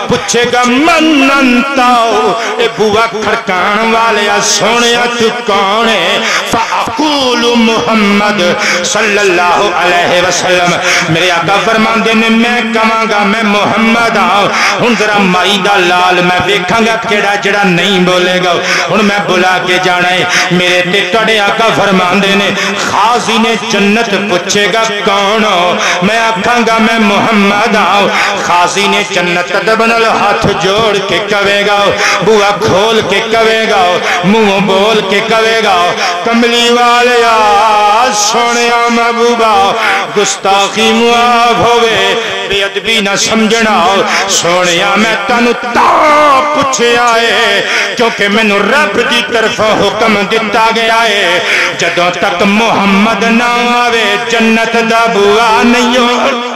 پوچھے گا من انتاؤ، اے بوہا کھڑکان والے سونیا تو کون ہے؟ فاقول محمد صلی اللہ علیہ وسلم، میرے آقا فرماندے نے میں کہاں گا میں محمد ہوں۔ ہن ذرا مائی دا لال میں دیکھاں گا کیڑا جڑا نہیں بولے گا، ہن میں بلا کے جانا ہے، میرے تے تواڈے آقا فرماندے نے خازی نے جنت پوچھے گا کون ہو، میں آکھاں گا میں محمد ہوں۔ خازی نے جنت دبنل ہاتھ جوڑ کے کہے گا، بوا کھول کے کہے گا، منہ بول کے کہے گا، کملی والیا سونیا محبوبا گستاخی معاف ہوئے، بے ادبی نہ سمجھنا، سونیا میں تانوں تاں پوچھیا ہے کیونکہ مینوں رب دی طرف حکم دتا گیا ہے، جدوں تک محمد نہ آوے جنت دا بوا نہیں ہو۔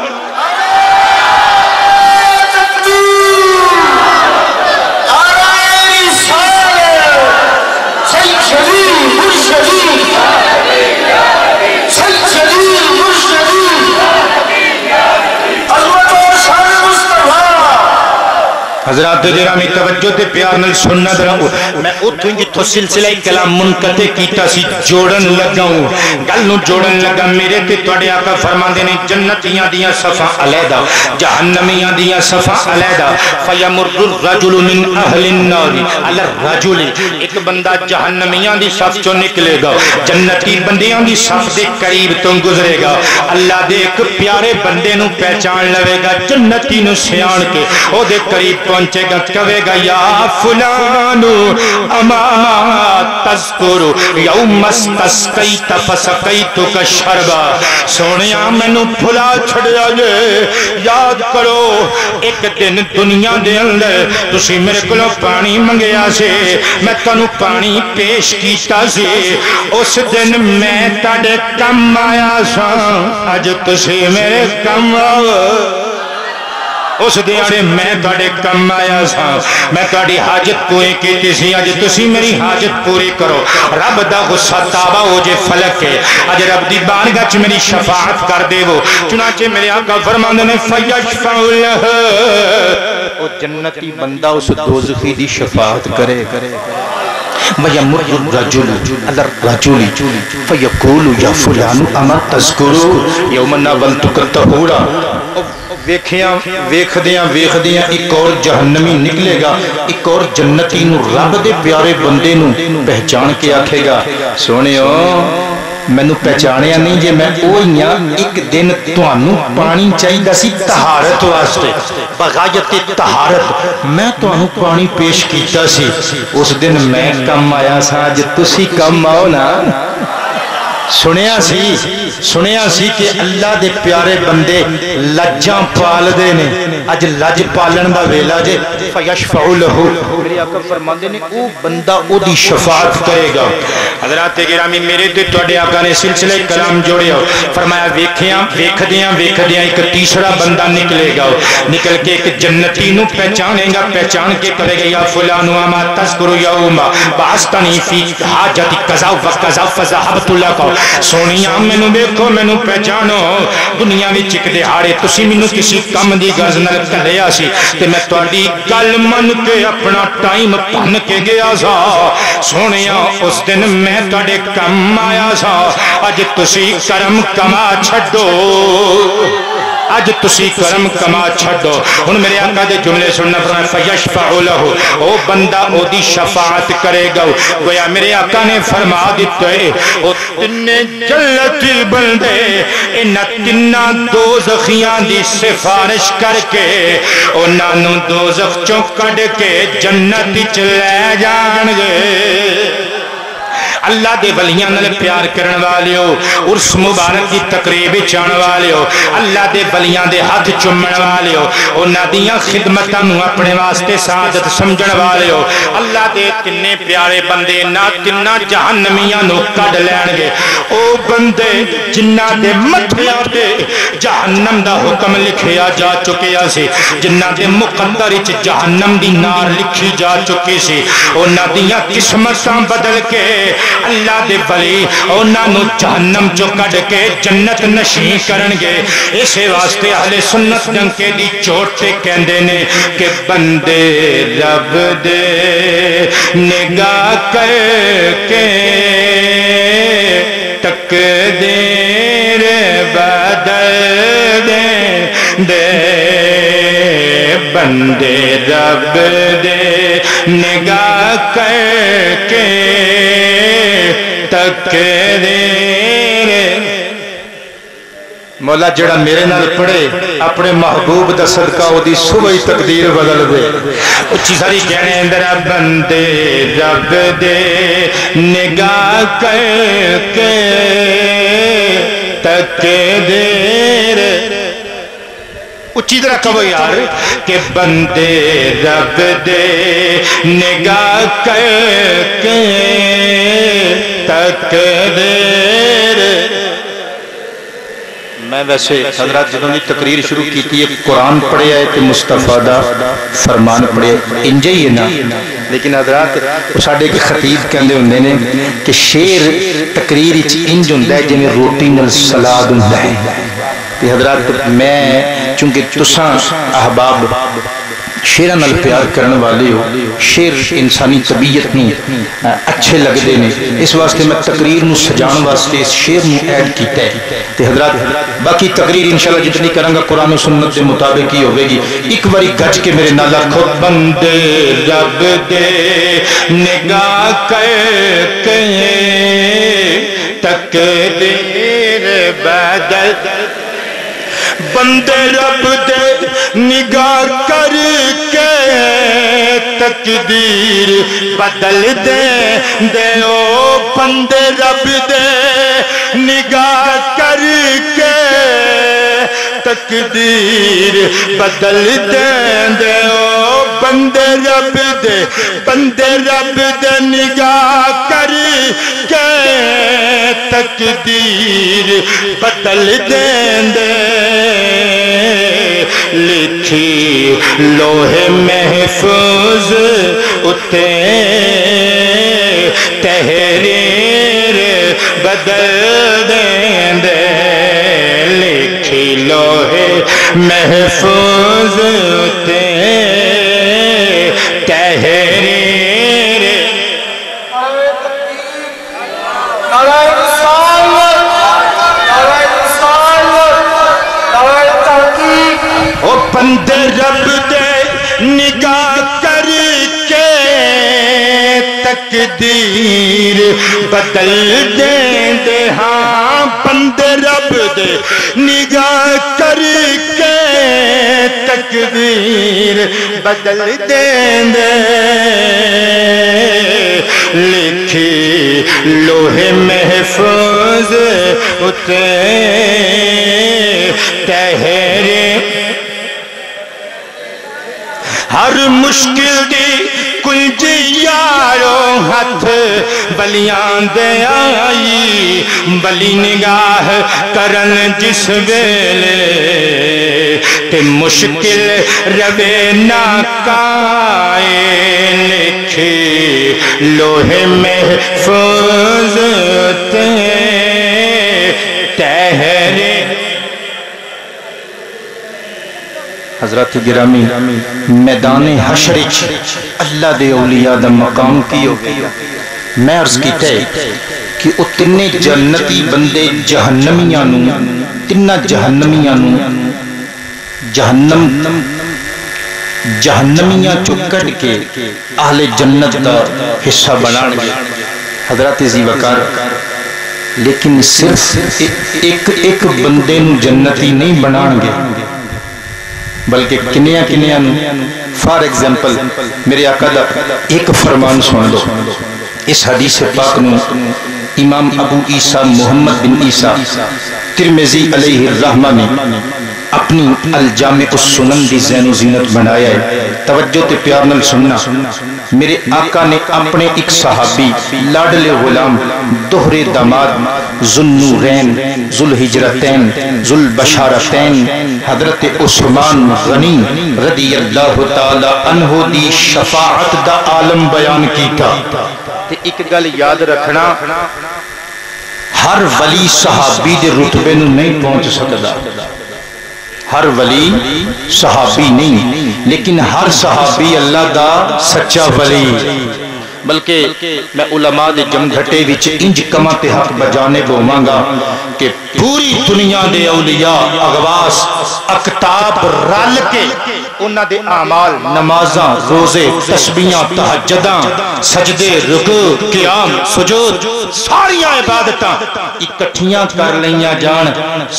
حضرات گرامی توجہ تے پیار نال سننا رہو، میں اتوں جتوں سلسلہ کلام منقطع کیتا سی جوڑن لگا ہوں، گل نو جوڑن لگا۔ میرے تے تواڈے آقا فرماندے نے جنتیاں دیاں صفاں علیحدہ، جہنمیاں دیاں صفاں علیحدہ۔ فیمر الرجل من اہل النار علی الرجل، ایک بندہ جہنمیاں دی صف چوں نکلے گا، جنتی بندیاں دی صف دے قریب تو گزرے گا، اللہ دے ایک پیارے بندے نو پہچان لوے گا، جنتی نو سیان کے او دے قریب پہنچے گا، کہے گا یا فلان اما تذکر یوم استسقیت فسقیتک شربا، سونیا مینوں بھلا چھڑیا جے، یاد کرو ایک دن دنیا دے اندر تسی میرے کولوں پانی منگیا سے، میں تانوں پانی پیش کیتا سی، اس دن میں تاڈے کم آیا سا، اج تسی میرے کم آؤ، اس دیاڑے میں تاڑے کم آیا سا، میں تاڑی حاجت پوری کیتی سی، اج تسی میری حاجت پوری کرو، رب دا غصہ تابہ ہو جے فلک ہے، اج رب دی بارگاہ چ میری شفاعت کر دے وہ، چنانچہ میرے آقا فرماندے نے فیشفع لہ، او جنتی بندہ اس دوزخی دی شفاعت کرے، وَيَمُرُّ الرَّجُلُ عَلَى الرَّجُلِ فَيَقُولُ يَا فُلَانُ أَمَا تَذْكُرُ يَوْمَ نَاوَلْتُكَ الطَّهُورَ، ویکھ دیاں ایک اور جہنمی نکلے گا، ایک اور جنتی نو رب دے پیارے بندے نو پہچان کے آکھے گا، سونیو مینوں پہچانیا نہیں جے میں اوہی ہاں، ایک دن تانوں پانی چاہیدا سی طہارت واسطے، بغایت طہارت، میں تانوں پانی پیش کیتا سی، اس دن میں کم آیا سا، اج تسی کم آؤ نا۔ سنیا سی کہ اللہ دے پیارے بندے لجاں پال دے نے، اج لج پالن دا ویلا جے، فیشفع لہو، میرے آقا فرماندے نے او بندہ او دی شفاعت کرے گا۔ حضرات گرامی میرے تے تواڈے آقا نے سلسلہ کلام جوڑیا، فرمایا ویکھدیاں ایک تیسرا بندہ نکلے گا، نکل کے ایک جنتی نو پہچانے گا، پہچان کے کرے گا یا فلان اما تذکر یوم بعثتنی فی حاجت کذا و کذا فذهبت لک، سونیا مینوں دیکھو مینوں پہچانو، دنیا وچ ایک دہاڑے تسی مینوں کسی کم دی غرض نال کھلیا سی تے میں تہاڈی گل من کے اپنا ٹائم بن کے گیا سا، سونیا اس دن میں تہاڈے کم آیا سا، اج تسی کرم کما چھڈو، اج تسی کرم کما چھڈو۔ ہن میرے آقا دے جملے سننا، فرمایا فیشفع لہ، او بندہ او دی شفاعت کرے گا، گویا میرے آقا نے فرما دیتا ہے او تنے جنتی بندے انہاں تناں دوزخیاں دی سفارش کر کے انہاں نوں دوزخ چوں کڈ کے جنت وچ لے جان گے۔ اللہ دے ولیاں نال پیار کرن والیو، عرس مبارک دی تقریب چان والیو، اللہ دے ولیاں دے ہاتھ چومن والیو، انہاں دیاں خدمتاں نوں اپنے واسطے سعادت سمجھن والیو، اللہ دے کنے پیارے بندے نہ کنا جہنمیاں نوں کڈ لین گے، او بندے جنہاں دے متھیاں تے جہنم دا حکم لکھیا جا چکیا سی، جنہاں دے مقدر وچ جہنم دی نار لکھی جا چکی سی، انہاں دیاں قسمتاں بدل کے اللہ دے ولی انہاں نوں جہنم چوں کڈ کے جنت نشین کرن گے۔ اسے واسطے اہل سنت ڈنکے دی چوٹ تے کہندے نے کہ بندے رب دے نگاہ کر کے تقدیر بدل دے، بندے رب دے نگاہ کر کے تقدیر، مولا جڑا میرے نال پڑھے اپنے محبوب دا صدقہ او دی صبح تقدیر بدل دے۔ اچھی ساری کہنے اندر بندے رب دے نگاہ کر کے تقدیر، اچھی طرح کہو یار کہ بندے رب دے نگاہ کر کے تقدیر۔ میں ویسے حضرات جدوں دی تقریر شروع کیتی ہے قرآن پڑھے آئے تے مصطفیٰ دا فرمان پڑھے انجے ہی ہے نا، لیکن حضرات ساڈے کے خطیب کہندے ہوندے نے کہ شعر تقریر وچ انج ہوندا ہے جویں روٹی نال سلاد ہوندا ہے۔ حضرات میں چونکہ تساں احباب شیراں نال پیار کرن والے ہو، شیر انسانی طبیعت نو اچھے لگدے نے، اس واسطے میں تقریر نو سجان واسطے اس شیر نو ایڈ کیتا ہے تے حضرات باقی تقریر انشاءاللہ جتنی کروں گا قرآن و سنت دے مطابق ہی ہوئے گی۔ ایک باری گج کے میرے نال آکھو بندے رب دے نگاہ کر کے تقدیر بدل، بندے رب دے نگاہ کر کے تقدیر بدل دے او بندے رب دے نگاہ کر کے تقدیر بدل دے او بندے رب دے نگاہ کر کے تقدیر بدل دے لکھی لوہے محفوظ اتے تحریر بدل دے لکھی لوہے محفوظ اتے تحریر بندے رب دے نگاہ کر کے تقدیر بدل دے ہاں بندے رب دے نگاہ کر کے تقدیر بدل دے لکھی لوہے محفوظ اتے تحریر ہر مشکل دی کنجی یارو ہاتھ بلیاں دے آئی بلی نگاہ کرن جس ویلے تے مشکل روے ناکائے لکھی لوہے محفوظ تے تحریر حضرات گرامی میدان حشر اللہ دے اولیاء دا مقام کی ہو میں عرض کیتا ہے کہ او تنے جنتی بندے جہنمیاں نو تنہ جہنمیاں نو جہنمیاں چکٹ کے اہل جنت دا حصہ بنان گے حضرات زی وقار لیکن صرف ایک بندے نو جنتی نہیں بنان گے بلکہ کنیاں نو فار ایگزامپل میرے آقا دا ایک فرمان سن لو اس حدیث پاک نو امام ابو عیسیٰ محمد بن عیسیٰ ترمذی علیہ الرحمہ نے اپنی الجامع السنن دی زین و زینت بنایا ہے توجہ تے پیار نال سننا میرے آقا نے اپنے ایک صحابی لاڈلے غلام دوہرے داماد ذوالنورین ذوالہجرتین ذوالبشارتین حضرت عثمان غنی رضی اللہ تعالی عنہ دی شفاعت دا عالم بیان کیتا تے ایک گل یاد رکھنا ہر ولی صحابی دے رتبے نو نہیں پہنچ سکدا ہر ولی صحابی نہیں لیکن ہر صحابی اللہ دا سچا ولی بلکہ میں علماء دے جمگھٹے وچ انج کما تے حق بجانے بہواں گا کہ پوری دنیا دے اولیاء اغواس اقتاب رل کے انہاں دے اعمال نمازاں روزے تسبیحاں تہجداں سجدے رکوع قیام سجود ساریاں عبادتاں اکٹھیاں کر لیاں جان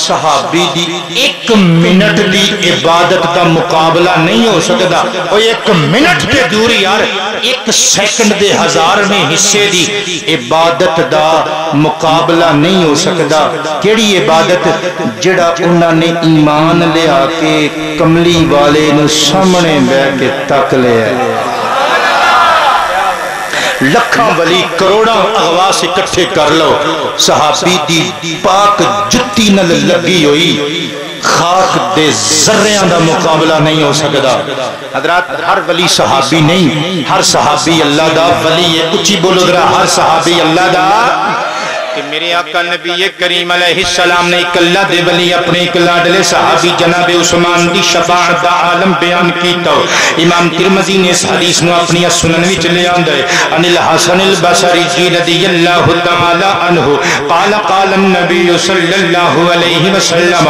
صحابی دی ایک منٹ دی عبادت دا مقابلہ نہیں ہو سکدا او ایک منٹ تے دوری یار ایک سیکنڈ دے ہزارویں حصے دی عبادت دا مقابلہ نہیں ہو سکدا کیڑی عبادت جڑا انہاں نے ایمان لے آ کے کملی والے نو سامنے بیٹھ کے تک لیا لکھاں ولی کروڑاں اغواس اکٹھے کر لو صحابی دی پاک جتی نل لگی ہوئی خاک دے ذریاں دا مقابلہ نہیں ہو سکدا حضرات ہر ولی صحابی نہیں ہر صحابی اللہ دا ولی ہے اچھی بولو ذرا ہر صحابی اللہ دا کہ میرے آقا نبی کریم علیہ السلام نے ایک اللہ دے ولی اپنے ایک لاڈلے صحابی جناب عثمان دی شفاعت دا عالم بیان کیتا. امام ترمذی نے اس حدیث نو اپنی سنن وچ لے آندا ہے. ان الحسن البصری رضی اللہ تعالی عنہ قال قال النبی صلی اللہ علیہ وسلم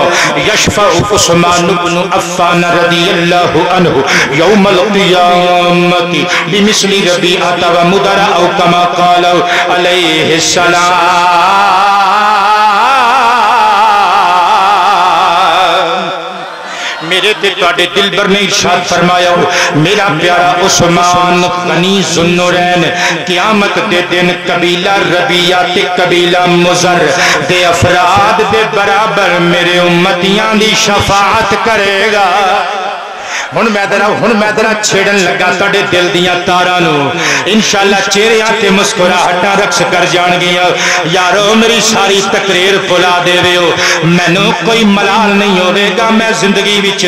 یشفع عثمان بن عفان رضی اللہ عنہ یوم القیامت بمثل ربیعۃ و مدر او کما قال علیہ السلام. میرے تواڈے دل بر نے ارشاد فرمایا میرا پیارا عثمان غنی ذوالنورین قیامت دے دن قبیلہ ربیعہ تے قبیلہ مزر دے افراد دے برابر میرے امتیاں دی شفاعت کرے گا. ہن میں ذرا چھیڑن لگا تواڈے دل دیاں تاراں نو انشاءاللہ چہریاں تے مسکراہٹاں رقص کر جان گیاں. یارو میری ساری تقریر بھلا دیو مینوں کوئی ملال نہیں ہوے گا. میں زندگی وچ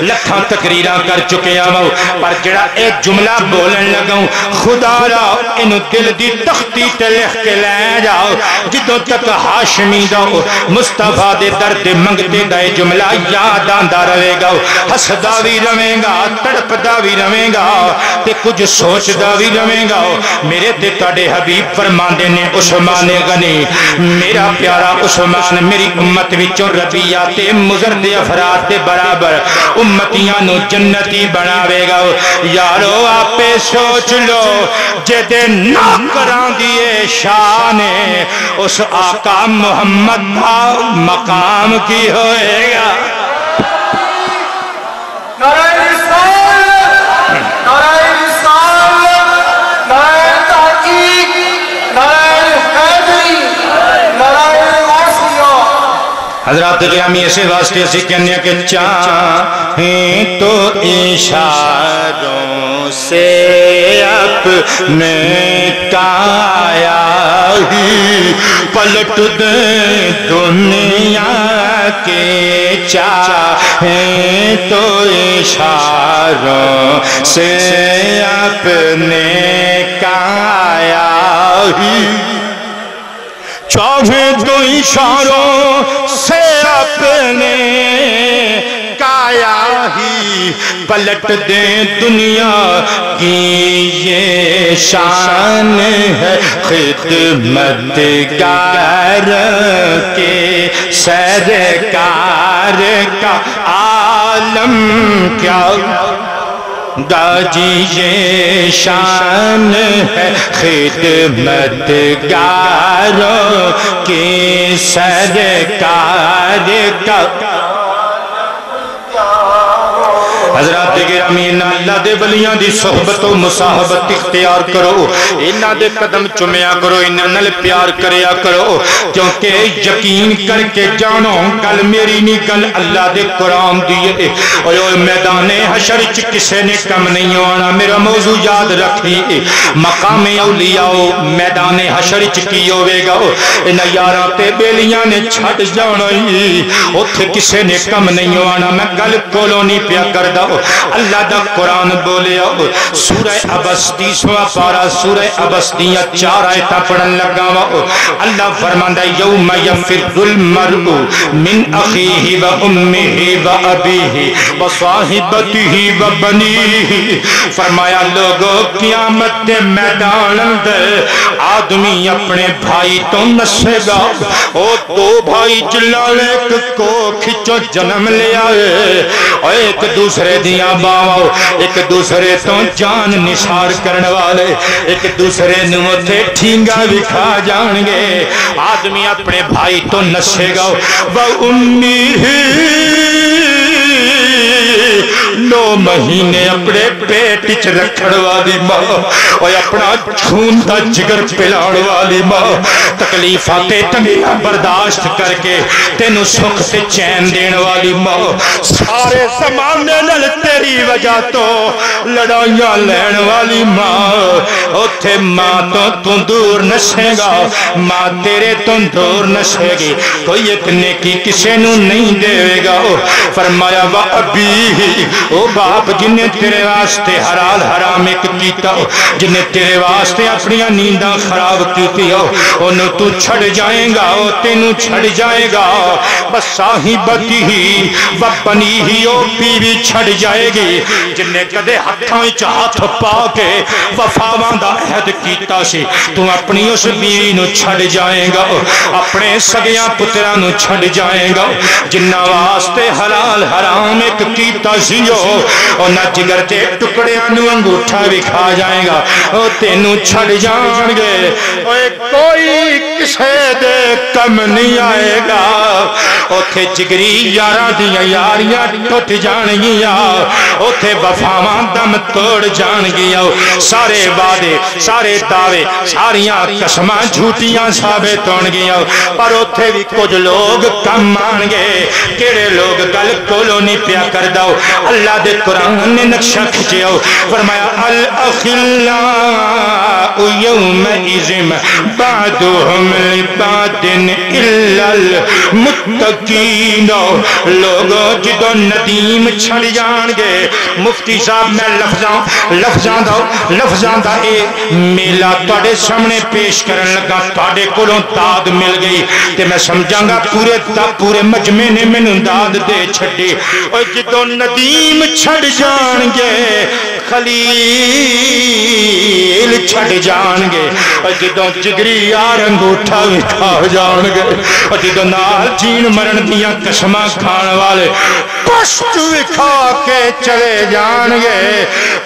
لکھاں تقریراں کر چکیا ہوں پر جڑا اے جملہ بولن لگا خدا را اینو دل دی تختی تے لکھ کے لے جاؤ. جدوں تک ہاشمی دا مصطفیٰ دے درد منگتے دا اے جملہ یاد آندا رہے گا. ہسدا وی رہے گا تڑپدا بھی رہے گا تے کچھ سوچدا بھی رہے گا. میرے تے تواڈے حبیب فرماندے نے عثمان غنی میرا پیارا عثمان میری امت وچوں ربیعہ تے مزر دے افراد دے برابر امتیاں نو جنتی بناوے گا. یارو آپے سوچ لو جدے ناکراں دی شان اس آقا محمد دا مقام کی ہوئے گا. حضرات گرامی ایسے واسطے سے کہنے کہ چاہیں تو اشاروں سے اپنے کایا ہی پلٹ دیں دنیا کے. چاہیں تو اشاروں سے اپنے کایا ہی چاہے تو اشاروں سے اپنے کایا ہی پلٹ دیں دنیا کی. یہ شان ہے خدمت گار کے سرکار کا عالم کیا گاجی. یہ شان ہے خدمت گاروں کے سرکار کا. حضرات گرامی اللہ دے ولیاں دی صحبت و مصاحبت اختیار کرو. انہاں دے قدم چومیا کرو, انہاں نال پیار کریا کرو, کیونکہ یقین کر کے جانو کل میری نہیں کل اللہ دے قرآن دیئے. اوہ میدان حشر چ کسے نے کم نہیں ہونا. میرا موضوع یاد رکھی مقام اولیاء میدان حشر چ کی ہوے گا. انہاں یاراں تے بیلیاں نے چھٹ جانا ہی اوتھے کسے نے کم نہیں ہونا. میں گل کولوں نہیں پیا کردا. اللہ دا قرآن بولیا سورہ عبس 30واں پارہ سورہ عبس دیاں 4 آیتاں پڑھن لگا. اللہ فرماندا یوم یفر المرء من اخیہ و امہ و ابیہ و صاحبتہ و بنیہ. فرمایا لوگو قیامت دے میدان اندر آدمی اپنے بھائی تو نسے گا. او دو بھائی جلال ایک کو کھچو جنم لیا ہے اور ایک دوسرے دیاں باواں ایک دوسرے تو جان نثار کرنے والے ایک دوسرے نو تے ٹھینگا بھی کھا جان گے. آدمی اپنے بھائی تو نسے گا. و امی 9 مہینے اپنے پیٹ چ رکھن والی ماں اور اپنا خون دا جگر پلاؤن والی ماں تکلیفاں تے تنگیاں برداشت کر کے تینوں سکھ تے چین دین والی ماں سارے زمانے نال تیری وجہ تو لڑائیاں لین والی ماں. اوتھے ماں تو دور نسے گا, ماں تیرے تو دور نسے گی. کوئی ایک نیکی کسے نو نہیں دے گا. فرمایا وا ابی او باپ جنہیں تیرے واسطے حلال حرام ایک کیتا ہو، جنہیں تیرے واسطے اپنی نینداں خراب کیتی ہو، انہوں تو چھڑ جائیں گا، وہ تینوں چھڑ جائے گا، بس صاحبتی ہی وپنی ہی او بیوی چھڑ جائے گی، جنہیں کدے ہتھاں ہاتھ پا کے وفاواں دا عہد کیتا سی، تو اپنی اس بیوی نو چھڑ جائیں گا، اپنے سگیاں پتراں نو چھڑ جائیں گا، جنہ واسطے حلال حرام ایک کیتا سیو، اور نہ جگر دے ٹکڑیاں نو انگوٹھا بھی کھا جائیں گا، اور تینوں چھڑ جان گے، اور کوئی کسے دے کم نہیں آئے گا، اوتھے جگری یاراں دیاں یاریاں ٹوٹ جان گیا، اوتھے وفاواں دم توڑ جان گیا، سارے وعدے سارے دعوے ساریاں قسماں جھوٹیاں ثابت ہون گیا، پر اوتھے بھی کچھ لوگ کم آن گے، کیڑے لوگ گل کولو نہیں پیا کر دو، اللہ دے قرآن نے نقشہ کھچیا، فرمایا الاخلاء یومئذ بعضهم لبعض الا المتقین، لوگوں جدو ندیم چھڑ جان گے، مفتی صاحب میں لفظاں دا اے میلہ تواڈے سامنے پیش کرن لگا، تواڈے کولوں داد مل گئی تے میں سمجھاں گا پورے مجمع نے مینوں داد دے چھڈی، او جدو ندیم چھڑ جان گے، خلیل چھڑ جان گے، اور جدو جگری یار انگوٹھا بھی کھا جان گے، اور جدو نال جین مرن دیاں قسماں کھان والے پشت بھی کھا کے چلے جان گے،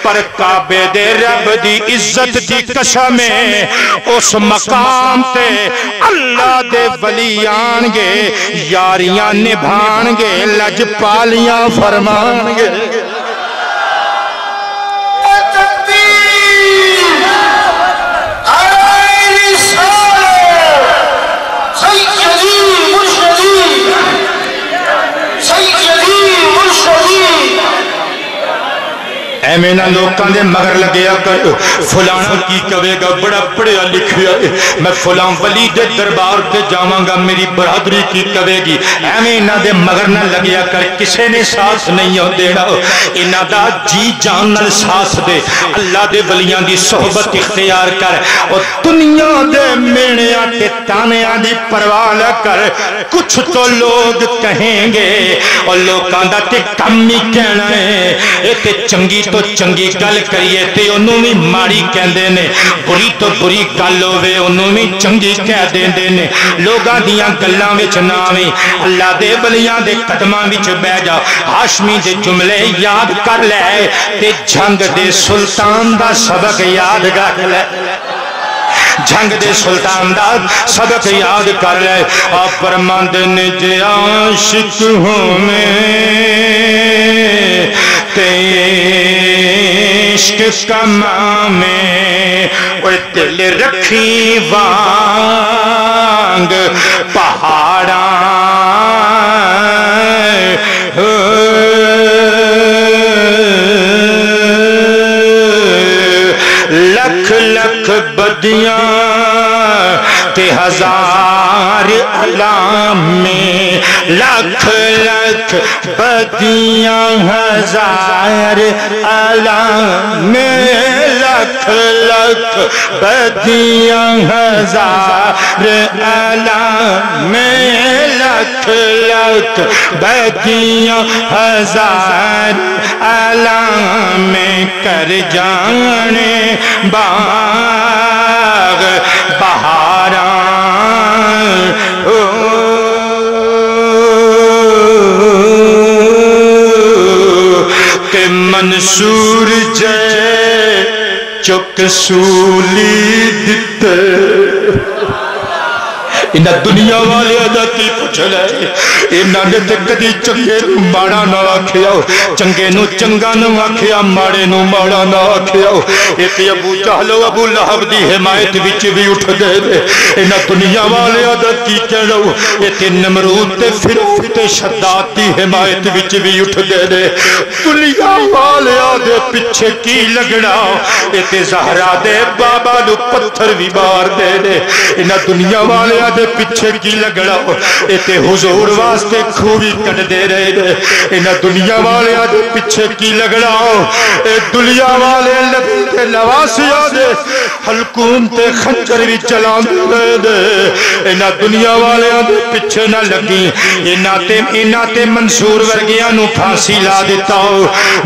پر کعبے دے رب دی عزت دی قسمیں اس مقام تے اللہ دے ولی آن گے، یاریاں نبھان گے، لج پالیاں فرمان گے، اے مینا لوکاں دے مگر لگیا کر فلانا کی کہے گا بڑا پڑھیا لکھیا ہے، میں فلان ولی دے دربار تے جاواں گا میری برادری کی کہے گی، اے مینا دے مگر نہ لگیا کر، کسے نے ساتھ نہیں ہو دینا، انہاں دا جی جان نال ساتھ دے، اللہ دے ولیاں دی صحبت اختیار کر، اور دنیا دے مینیاں تے تانیاں دی پرواہ نہ کر، کچھ تو لوگ کہیں گے، اور لوکاں دا تے کم ہی کہنا ہے، اے تے چنگی تو چنگی گل کریے تے انہوں بھی ماڑی کہندے نے، بری تو بری گل ہوئے انہوں بھی چنگی کہہ دیندے نے، لوگاں دیاں گلاں وچ نہ آویں، اللہ دے ولیاں دے قدماں وچ بیٹھ جا، ہاشمی دے جملے یاد کر لے تے جنگ دے سلطان دا سبق یاد کر لے، جنگ دے سلطان دا سبق یاد کر لے، آپ فرماند نے جے عاشق ہوں میں تے عشق کما میں، اور دل رکھی وانگ پہاڑاں، لکھ لکھ بدیاں تے ہزار علام میں، لکھ لکھ بدیاں ہزار علام میں، لکھ لکھ بدیاں ہزار علام میں، لکھ لکھ بدیاں ہزار علام میں، کر جانے باغ بہاراں، کہ منصور جے چک سولی دتے، انہاں دنیا والے ادا کی پوچھ لے، انہاں نے تے کدی چنگے نو ماڑا نہ آکھیا، چنگے نو چنگا نہ آکھیا، ماڑے نو ماڑا نہ آکھیا، اتے ابو جہل و ابو لہب دی حمایت وچ بھی اٹھ گئے نے، انہاں دنیا والے ادا کی کہنا، اتے نمرود تے فرعون تے شداد دی حمایت وچ بھی اٹھ گئے نے، دنیا والے دے پیچھے کی لگنا، اتے زہرا دے بابا نو پتھر بھی مار دے نے، انہاں دنیا والے دے پیچھے کی لگنا اتے حضور واسطے خوبی کٹ دے رہے دے انہاں دنیا والے دے پیچھے کی لگنا اے دنیا والے نبی تے نواسیاں دے حلقوم تے خنجر بھی چلان دے دے انہاں دنیا والے دے پیچھے نہ لگی انہاں تے منصور ورگیاں نو پھانسی لا دیتا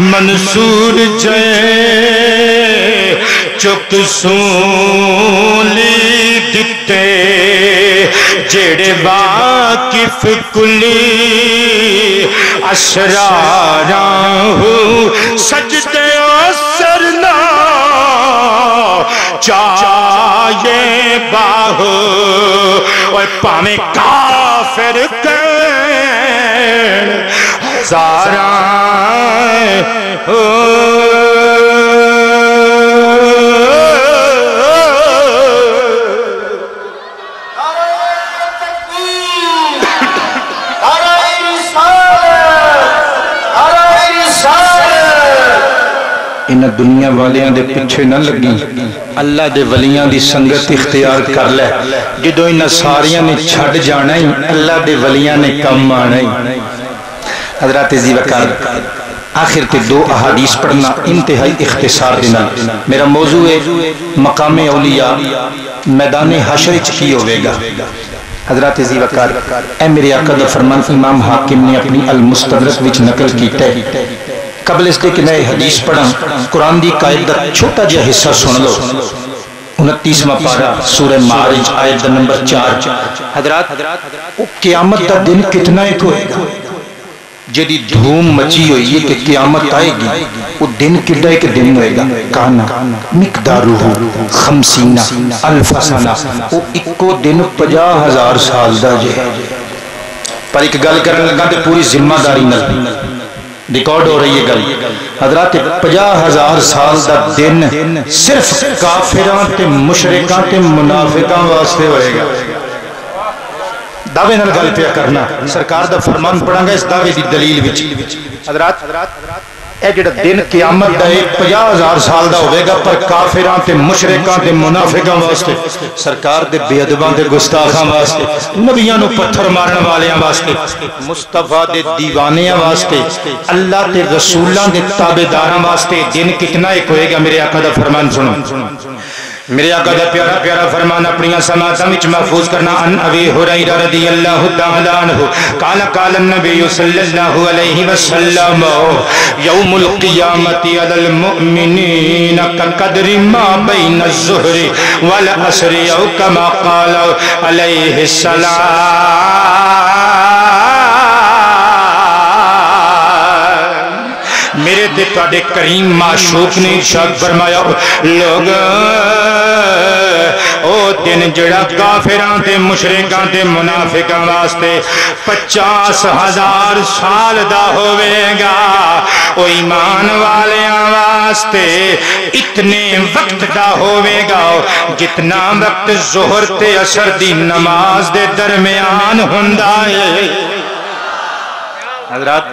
منصور جائے چک سولی دتے جڑے واقف کلی اسراراں ہو سجدے سرنا چاہے باہو اور پاویں کافر کہیں ہزاراں ہو انہاں دنیا والیاں دے پیچھے نہ لگی اللہ دے ولیاں دی سنگت اختیار کر لے جدو انہاں ساریاں نے چھڑ جانا ہی اللہ دے ولیاں نے کم آنا ہی حضرات عزیز وقار آخر کے دو احادیث پڑھنا انتہائی اختصار دینا میرا موضوع ہے مقام اولیاء میدان حشر کی ہوئے گا حضرات عزیز وقار اے میرے آقا دا فرمان امام حاکم نے اپنی المستدرک وچ نقل کیتا ہے قبل اس دے کہ میں حدیث پڑھا قرآن دی قائد دا چھوٹا جا حصہ سن لو 29واں پارہ سورہ معارج آیت نمبر 4 حضرات قیامت دا دن کتنا ایک ہوئے گا جدی دھوم مچی ہوئی ہے کہ قیامت آئے گی وہ دن کڑا ایک دن ہوئے گا کانا مقدارہ 50 الف سنہ وہ ایکو دن 50,000 سال دا جے پر ایک گل کرنے لگا تے پوری ذمہ داری نہ ریکارڈ ہو رہی ہے گل حضرات 50,000 سال دا دن صرف کافران تے مشرکان تے منافقان واسطے ہوئے گا دعوے نال گل پیا کرنا سرکار دا فرمان پڑھاں گا اس دعوے دی دلیل وچ حضرات اے جڑا دن قیامت دا 50,000 سال دا ہوئے گا پر کافران تے مشرکان تے منافقان واسطے سرکار دے بے ادباں دے گستاخاں واسطے نبیاں نو پتھر مارن والیاں واسطے مصطفیٰ دے دیوانیاں واسطے اللہ تے رسولاں دے تابعداراں واسطے دن کتنا ایک ہوئے گا میرے آقا دا فرمان سنو میرے آقا دا پیارا پیارا فرمان اپنی سماعتاں وچ محفوظ کرنا ان ابی ہریرہ رضی اللہ تعالی عنہ قال قال النبی صلی اللہ علیہ وسلم یوم القیامت علی المؤمنین کقدر ما بین الظہر والعصر او کما قال علیہ السلام میرے تے تواڈے کریم معشوق نے ارشاد فرمایا لوگ او دن جڑا کافراں تے مشرکاں تے منافقاں واسطے 50,000 سال دا ہوئے گا او ایمان والیاں واسطے اتنے وقت دا ہوئے گا جتنا وقت ظہر تے عصر دی نماز دے درمیان ہوندا ہے حضرات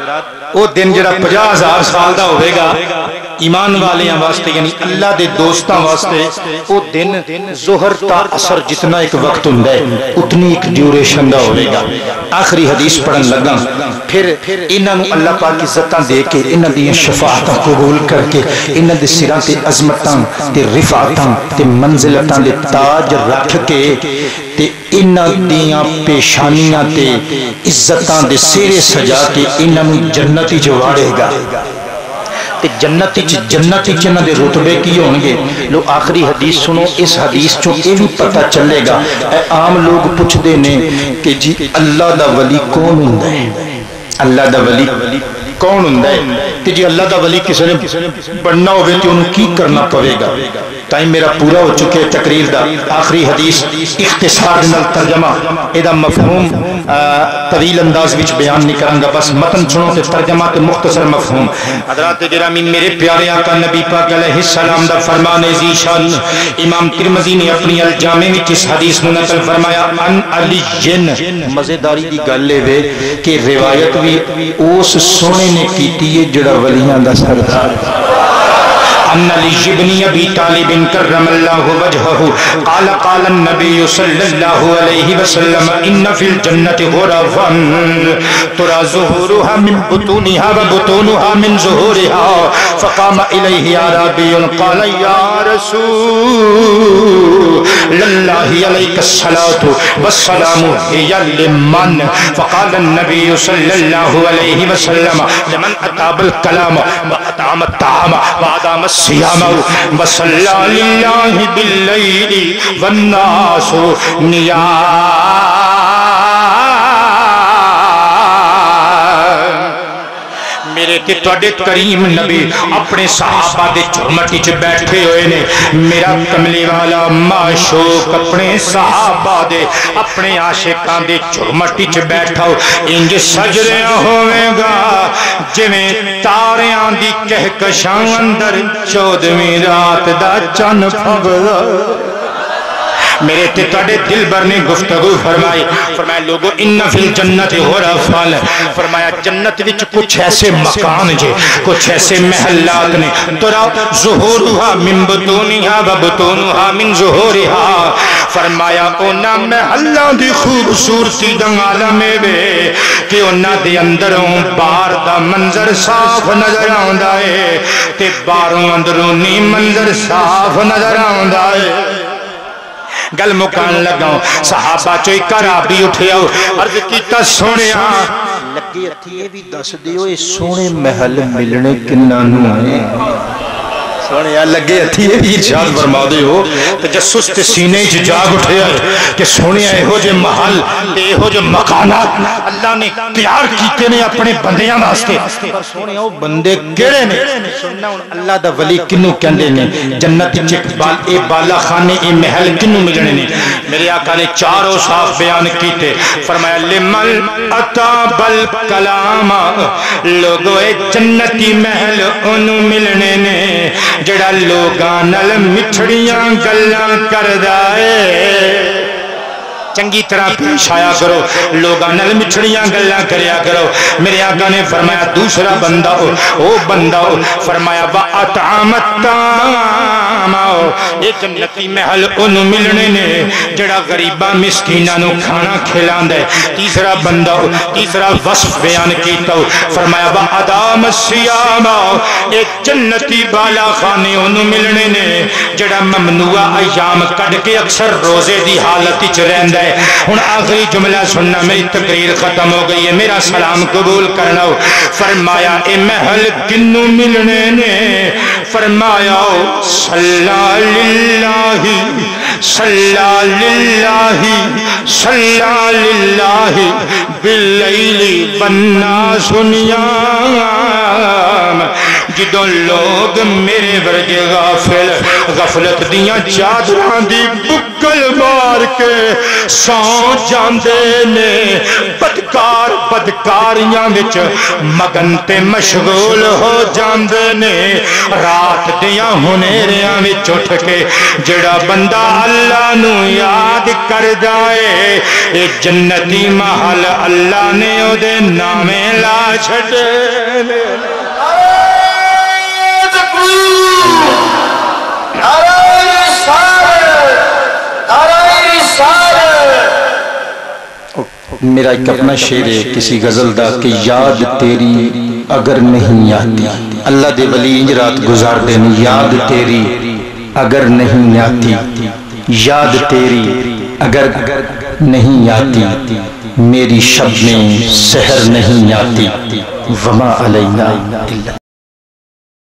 وہ دن جڑا 50,000 سال دا ہوئے گا ایمان والیاں واسطے یعنی اللہ دے دوستاں واسطے وہ دن ظہر تا عصر جتنا ایک وقت ہوندا ہے اتنی ایک ڈیوریشن دا ہوئے گا آخری حدیث پڑھن لگا پھر انہاں نو اللہ پاک عزتاں دے کے انہاں دی شفاعتاں قبول کر کے انہاں دے سراں تے عظمتاں تے رفعتاں تے منزلتاں دے تاج رکھ کے تے انہاں دیاں پیشانیاں تے عزتاں دے سیرے سجا کے انہاں نو جنتی جو واڑے گا تے جنتی چنہ دے رتبے کی ہونگے لو آخری حدیث سنو اس حدیث چوں یہ بھی پتہ چلے گا اے عام لوگ پوچھ دینے کہ جی اللہ دا ولی کون ہوندا ہے اللہ دا ولی کون ہوندا ہے کہ جی اللہ دا ولی کسی نے بننا ہوئے تو انہوں کی کرنا پڑے گا ٹائم میرا پورا ہو چکے تقریر دا آخری حدیث اختصار نال ترجمہ ایدہ مفہوم طویل انداز وچ بیان نہیں کروں گا بس متن سنو تے ترجمہ تے مختصر مفہوم حضرات گرامی میرے پیارے آقا نبی پاک علیہ السلام دا فرمان ذیشان امام ترمذی نے اپنی الجامع وچ اس حدیث نو نقل فرمایا ان علی مزیداری دی گل ہے کہ روایت بھی اس سونے نے کیتی ہے جڑا ولیاں دا سردار ان علی ابن ابی طالب کرم اللہ وجہہ قال قال النبی صلی اللہ علیہ وسلم ان فی الجنة غرفا ترى ظهورها من بطونها وبطونها من ظهورها فقام الیہ اعرابی قال یا رسول اللہ علیک الصلاة والسلام هي لمن فقال النبی صلی اللہ علیہ وسلم لمن اتاب الکلام واتعام الطعام وادام الصيام وصلى لله بالليل والناس نيام میرے تے تواڈے کریم نبی اپنے صحابہ دے جھرمٹ وچ بیٹھے ہوئے نے میرا کملی والا معشوق اپنے صحابہ دے اپنے عاشقاں دے جھرمٹ وچ بیٹھا انج سج رہا ہوے گا جویں تاریاں دی کہکشاں اندر 14ویں رات دا چن پھبدا میرے تے تواڈے دل بر نے گفتگو فرمائی فرمایا لوگو ان فی الجنت غرفا فرمایا جنت وچ کچھ ایسے مکان جے کچھ ایسے محلات نے ترا ظہورها من بطونها و بطونها من ظہورها فرمایا اونا محلاں دی خوبصورتی دا عالم وے کہ اونا دے اندروں باہر دا منظر صاف نظر آوندا ہے تے باہروں اندرونی منظر صاف نظر آوندا ہے گل مکان لگاؤں صحابہ چوئی کرابی اٹھے آؤ عرض کیتا سونیا لگے اتھیے بھی دس دیو اے سونے محل ملنے کنانوں ہیں سونے لگے اتھیے بھی ارشاد فرما دے ہو تجسس تے سینے چ جاگ اٹھے آئے کہ سونے اے ہو جے محل تے ہو جے مکانات اللہ نے تیار کیتے نے اپنے بندیاں واسطے پر سونے او بندے کیڑے نے سننا اللہ دا ولی کنوں کہندے نے جنت وچ اے بالا خانے اے محل کنوں ملنے نے میرے آقا نے چاروں صاف بیان کیتے فرمایا لمن اتاب الکلام لوگو اے جنتی محل انہوں ملنے نے جڑا لوگاں نال مٹھڑیاں گلاں کردا اے چنگی طرح پیش آیا کرو لوگاں نال مٹھڑیاں گلاں کریا کرو میرے آقا نے فرمایا دوسرا بندہ او بندہ فرمایا واطعام الطعام اے جنتی محل انہوں ملنے نے جڑا غریباں مسکیناں نو کھانا کھلاندا ہے تیسرا بندہ تیسرا وصف بیان کیتا فرمایا وادام الصيام اے جنتی بالا خانے انہوں ملنے نے جڑا ممنوع ایام کڈ کے اکثر روزے دی حالت وچ رہندا ہے ہن آخری جملہ سننا میری تقریر ختم ہو گئی ہے میرا سلام قبول کرنا فرمایا اے محل کنوں ملنے نے فرمایا صلی للہ صلی للہ صلی للہ باللیل والناس نیام جدوں لوگ میرے ورگے غافل غفلت دیاں چادراں دی بکل مار کے سو جاندے نے بدکار بدکاریاں وچ مگن تے مشغول ہو جاندے نے رات دیاں ہنیریاں وچ اٹھ کے جڑا بندہ اللہ نو یاد کردا اے اے جنتی محل اللہ نے او دے نامے لا چھڈے میرا ایک اپنا شعر ہے کسی غزل دا کہ یاد تیری اگر نہیں آتی اللہ دے ولی انج رات گزار دین یاد تیری اگر نہیں آتی یاد تیری اگر نہیں آتی میری شب میں سحر نہیں آتی وما علینا